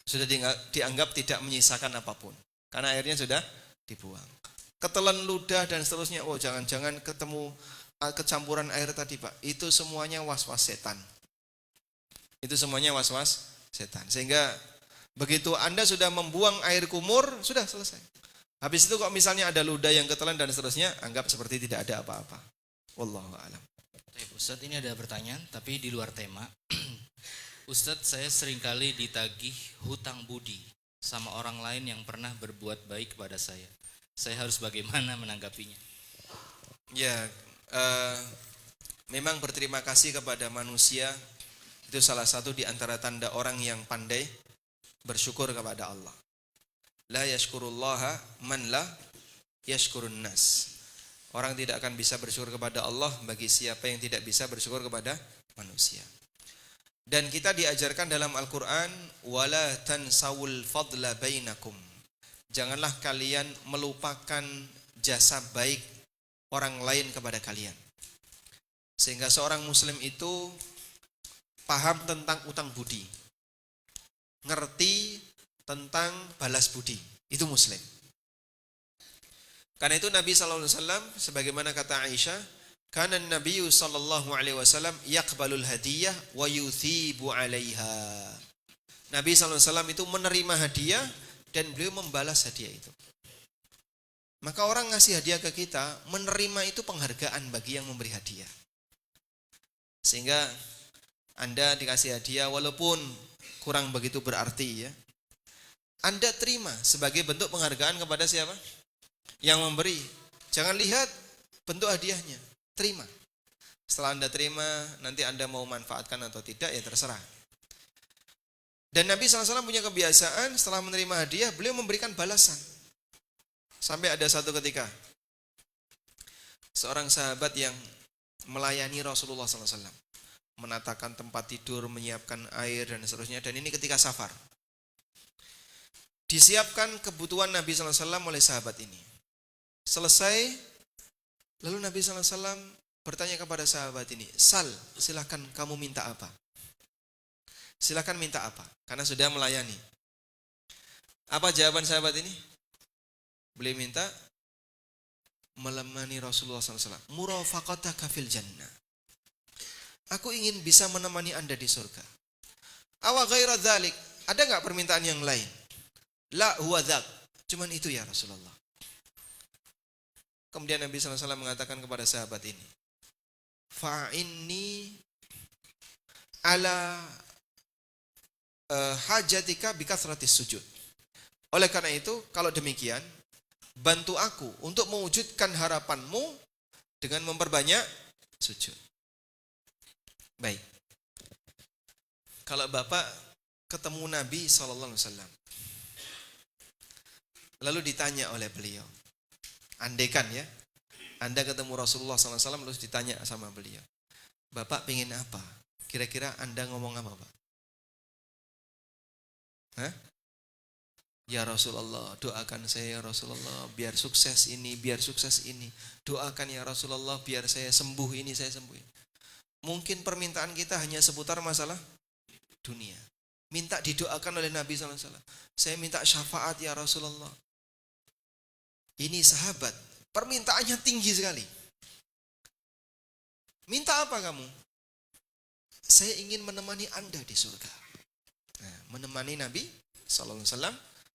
Sudah dianggap tidak menyisakan apapun. Karena airnya sudah dibuang. Ketelan ludah dan seterusnya, oh jangan-jangan ketemu kecampuran air tadi, Pak. Itu semuanya was-was setan. Itu semuanya was-was setan. Sehingga begitu Anda sudah membuang air kumur, sudah selesai. Habis itu kok misalnya ada ludah yang ketelan dan seterusnya, anggap seperti tidak ada apa-apa. Wallahu a'lam. Ustadz, ini ada pertanyaan tapi di luar tema. Ustadz, saya seringkali ditagih hutang budi sama orang lain yang pernah berbuat baik kepada saya. Saya harus bagaimana menanggapinya? Ya, memang berterima kasih kepada manusia itu salah satu di antara tanda orang yang pandai bersyukur kepada Allah. La yashkurullaha man la yashkurun nas. Orang tidak akan bisa bersyukur kepada Allah bagi siapa yang tidak bisa bersyukur kepada manusia. Dan kita diajarkan dalam Al-Quran, wala tansawul fadla bainakum. Janganlah kalian melupakan jasa baik orang lain kepada kalian. Sehingga seorang muslim itu paham tentang utang budi, ngerti tentang balas budi. Itu muslim. Karena itu Nabi SAW, sebagaimana kata Aisyah, kana Nabi SAW yaqbalul hadiyah wa yuthibu 'alaiha. Nabi SAW itu menerima hadiah dan beliau membalas hadiah itu. Maka orang ngasih hadiah ke kita, menerima itu penghargaan bagi yang memberi hadiah. Sehingga Anda dikasih hadiah walaupun kurang begitu berarti ya, Anda terima sebagai bentuk penghargaan kepada siapa? Yang memberi. Jangan lihat bentuk hadiahnya, terima. Setelah Anda terima, nanti Anda mau manfaatkan atau tidak ya terserah. Dan Nabi SAW punya kebiasaan setelah menerima hadiah, beliau memberikan balasan. Sampai ada satu ketika seorang sahabat yang melayani Rasulullah SAW, menatakan tempat tidur, menyiapkan air dan seterusnya. Dan ini ketika safar. Disiapkan kebutuhan Nabi SAW oleh sahabat ini. Selesai, lalu Nabi SAW bertanya kepada sahabat ini, Sal, silahkan kamu minta apa? Silahkan minta apa? Karena sudah melayani. Apa jawaban sahabat ini? Beliau minta melemani Rasulullah SAW. Murafaqataka fil jannah. Aku ingin bisa menemani Anda di surga. Awa ghaira dzalik, ada enggak permintaan yang lain? La huwa dzak. Cuman itu ya Rasulullah. Kemudian Nabi SAW mengatakan kepada sahabat ini, fa'inni ala hajatika bikasratis sujud. Oleh karena itu, kalau demikian, bantu aku untuk mewujudkan harapanmu dengan memperbanyak sujud. Baik. Kalau Bapak ketemu Nabi SAW, lalu ditanya oleh beliau, andaikan ya, Anda ketemu Rasulullah SAW lalu ditanya sama beliau, Bapak pengen apa? Kira-kira Anda ngomong apa, Pak? Hah? Ya Rasulullah, doakan saya ya Rasulullah, biar sukses ini, biar sukses ini. Doakan ya Rasulullah, biar saya sembuh ini, saya sembuh ini. Mungkin permintaan kita hanya seputar masalah dunia. Minta didoakan oleh Nabi SAW. Saya minta syafaat ya Rasulullah. Ini sahabat, permintaannya tinggi sekali. Minta apa kamu? Saya ingin menemani Anda di surga. Nah, menemani Nabi SAW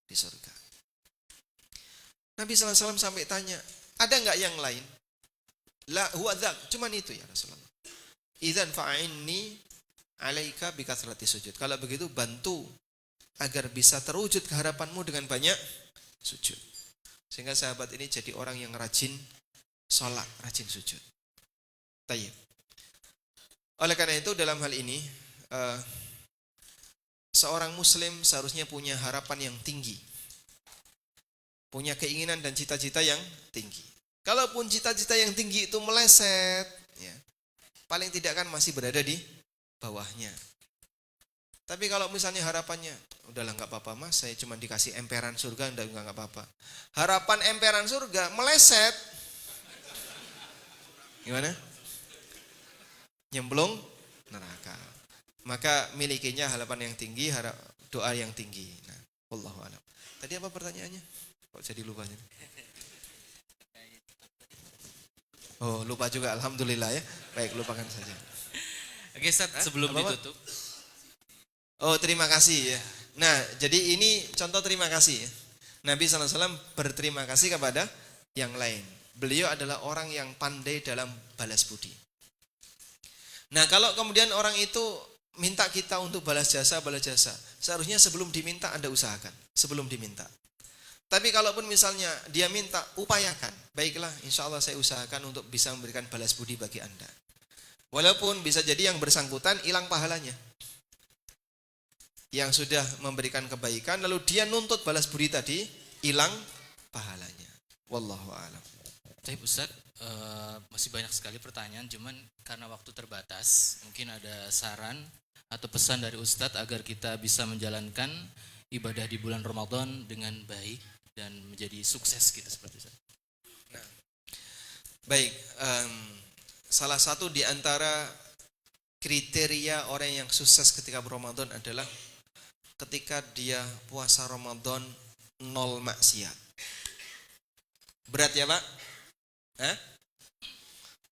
di surga. Nabi SAW sampai tanya, ada enggak yang lain? La huwa dzak, cuman itu ya Rasulullah. Idzan fa'inni 'alaika bikasrati sujud. Kalau begitu bantu agar bisa terwujud keharapanmu dengan banyak sujud. Sehingga sahabat ini jadi orang yang rajin sholat, rajin sujud. Tayyib. Oleh karena itu dalam hal ini seorang muslim seharusnya punya harapan yang tinggi, punya keinginan dan cita-cita yang tinggi. Kalaupun cita-cita yang tinggi itu meleset, ya, paling tidak kan masih berada di bawahnya. Tapi kalau misalnya harapannya, udahlah nggak apa-apa mas, saya cuma dikasih emperan surga, nggak apa-apa. Harapan emperan surga meleset, gimana? Nyemplung neraka. Maka milikinya harapan yang tinggi, doa yang tinggi. Nah, wallahu a'lam. Tadi apa pertanyaannya? Kok jadi lupa? Oh, lupa juga. Alhamdulillah ya. Baik, lupakan saja. Oke, Ustaz, sebelum ditutup. Oh, terima kasih ya. Nah, jadi ini contoh terima kasih ya. Nabi SAW berterima kasih kepada yang lain. Beliau adalah orang yang pandai dalam balas budi. Nah, kalau kemudian orang itu minta kita untuk balas jasa, seharusnya sebelum diminta Anda usahakan, sebelum diminta. Tapi kalaupun misalnya dia minta, upayakan. Baiklah, insya Allah saya usahakan untuk bisa memberikan balas budi bagi Anda. Walaupun bisa jadi yang bersangkutan hilang pahalanya. Yang sudah memberikan kebaikan, lalu dia nuntut balas budi tadi, hilang pahalanya. Wallahu a'lam. Baik Ustaz, masih banyak sekali pertanyaan, cuman karena waktu terbatas, mungkin ada saran atau pesan dari Ustadz agar kita bisa menjalankan ibadah di bulan Ramadan dengan baik dan menjadi sukses gitu seperti itu. Nah, baik, salah satu di antara kriteria orang yang sukses ketika Ramadan adalah ketika dia puasa Ramadan 0 maksiat. Berat ya Pak?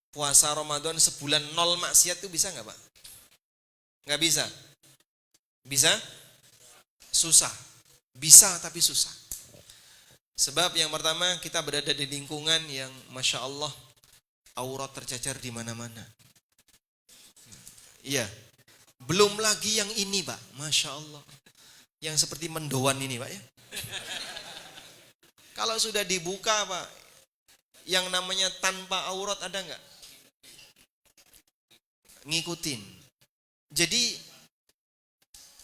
Puasa Ramadan sebulan 0 maksiat itu bisa nggak Pak? Nggak bisa? Bisa? Susah. Bisa tapi susah. Sebab yang pertama kita berada di lingkungan yang Masya Allah aurat tercecer di mana-mana. Iya. Belum lagi yang ini Pak, Masya Allah. Yang seperti mendoan ini Pak ya. Kalau sudah dibuka Pak, yang namanya tanpa aurat ada nggak? Ngikutin. Jadi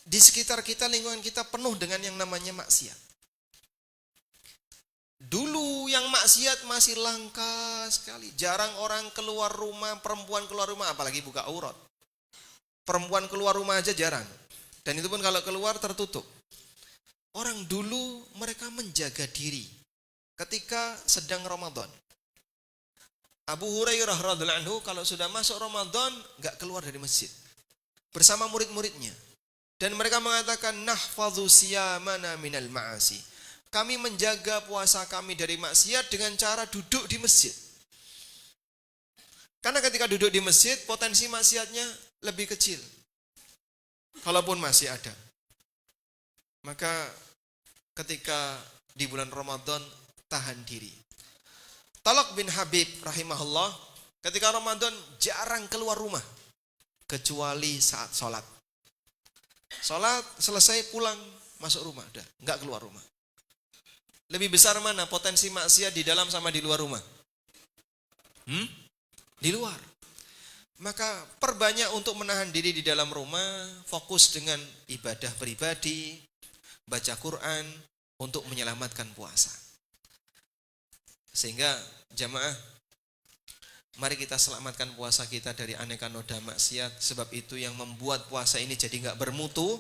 di sekitar kita, lingkungan kita penuh dengan yang namanya maksiat. Dulu yang maksiat masih langka sekali. Jarang orang keluar rumah, perempuan keluar rumah, apalagi buka aurat. Perempuan keluar rumah aja jarang. Dan itu pun kalau keluar tertutup. Orang dulu mereka menjaga diri ketika sedang Ramadan. Abu Hurairah radhiyallahu anhu kalau sudah masuk Ramadan enggak keluar dari masjid bersama murid-muridnya. Dan mereka mengatakan nahfadzu siyamana minal ma'asi. Kami menjaga puasa kami dari maksiat dengan cara duduk di masjid. Karena ketika duduk di masjid potensi maksiatnya lebih kecil. Kalaupun masih ada. Maka ketika di bulan Ramadan tahan diri. Talak bin Habib rahimahullah ketika Ramadan jarang keluar rumah kecuali saat sholat. Sholat selesai pulang masuk rumah, udah nggak keluar rumah. Lebih besar mana potensi maksiat di dalam sama di luar rumah? Di luar. Maka perbanyak untuk menahan diri di dalam rumah, fokus dengan ibadah pribadi, baca Quran untuk menyelamatkan puasa. Sehingga jamaah, mari kita selamatkan puasa kita dari aneka noda maksiat. Sebab itu yang membuat puasa ini jadi gak bermutu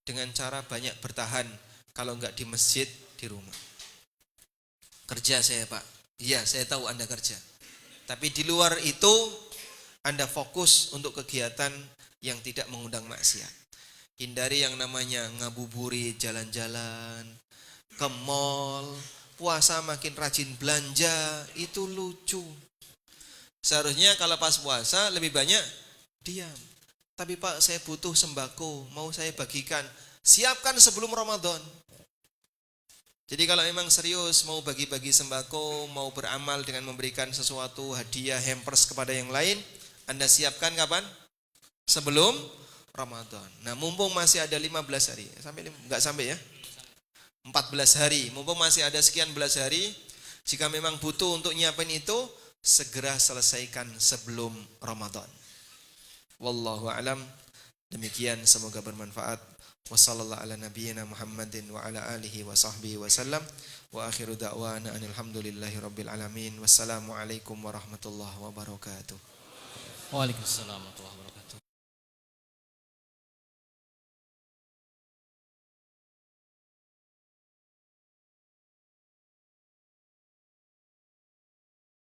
dengan cara banyak bertahan. Kalau gak di masjid, di rumah. Kerja saya Pak. Iya saya tahu Anda kerja. Tapi di luar itu Anda fokus untuk kegiatan yang tidak mengundang maksiat. Hindari yang namanya ngabuburit, jalan-jalan, ke mall. Puasa makin rajin belanja, itu lucu. Seharusnya kalau pas puasa lebih banyak diam. Tapi Pak saya butuh sembako, mau saya bagikan. Siapkan sebelum Ramadan. Jadi kalau memang serius mau bagi-bagi sembako, mau beramal dengan memberikan sesuatu, hadiah, hampers kepada yang lain, Anda siapkan kapan? Sebelum Ramadan. Nah mumpung masih ada 15 hari, enggak sampai ya? 14 hari, mumpung masih ada sekian belas hari, jika memang butuh untuk nyiapin itu, segera selesaikan sebelum Ramadan. Wallahu a'lam. Demikian, semoga bermanfaat. Wassallallahu ala nabiyyina Muhammadin wa ala alihi wa sahbihi wasallam. Wa akhiru da'wana anil hamdulillahi rabbil alamin. Wassalamualaikum warahmatullahi wabarakatuh. Waalaikumsalam warahmatullahi wabarakatuh.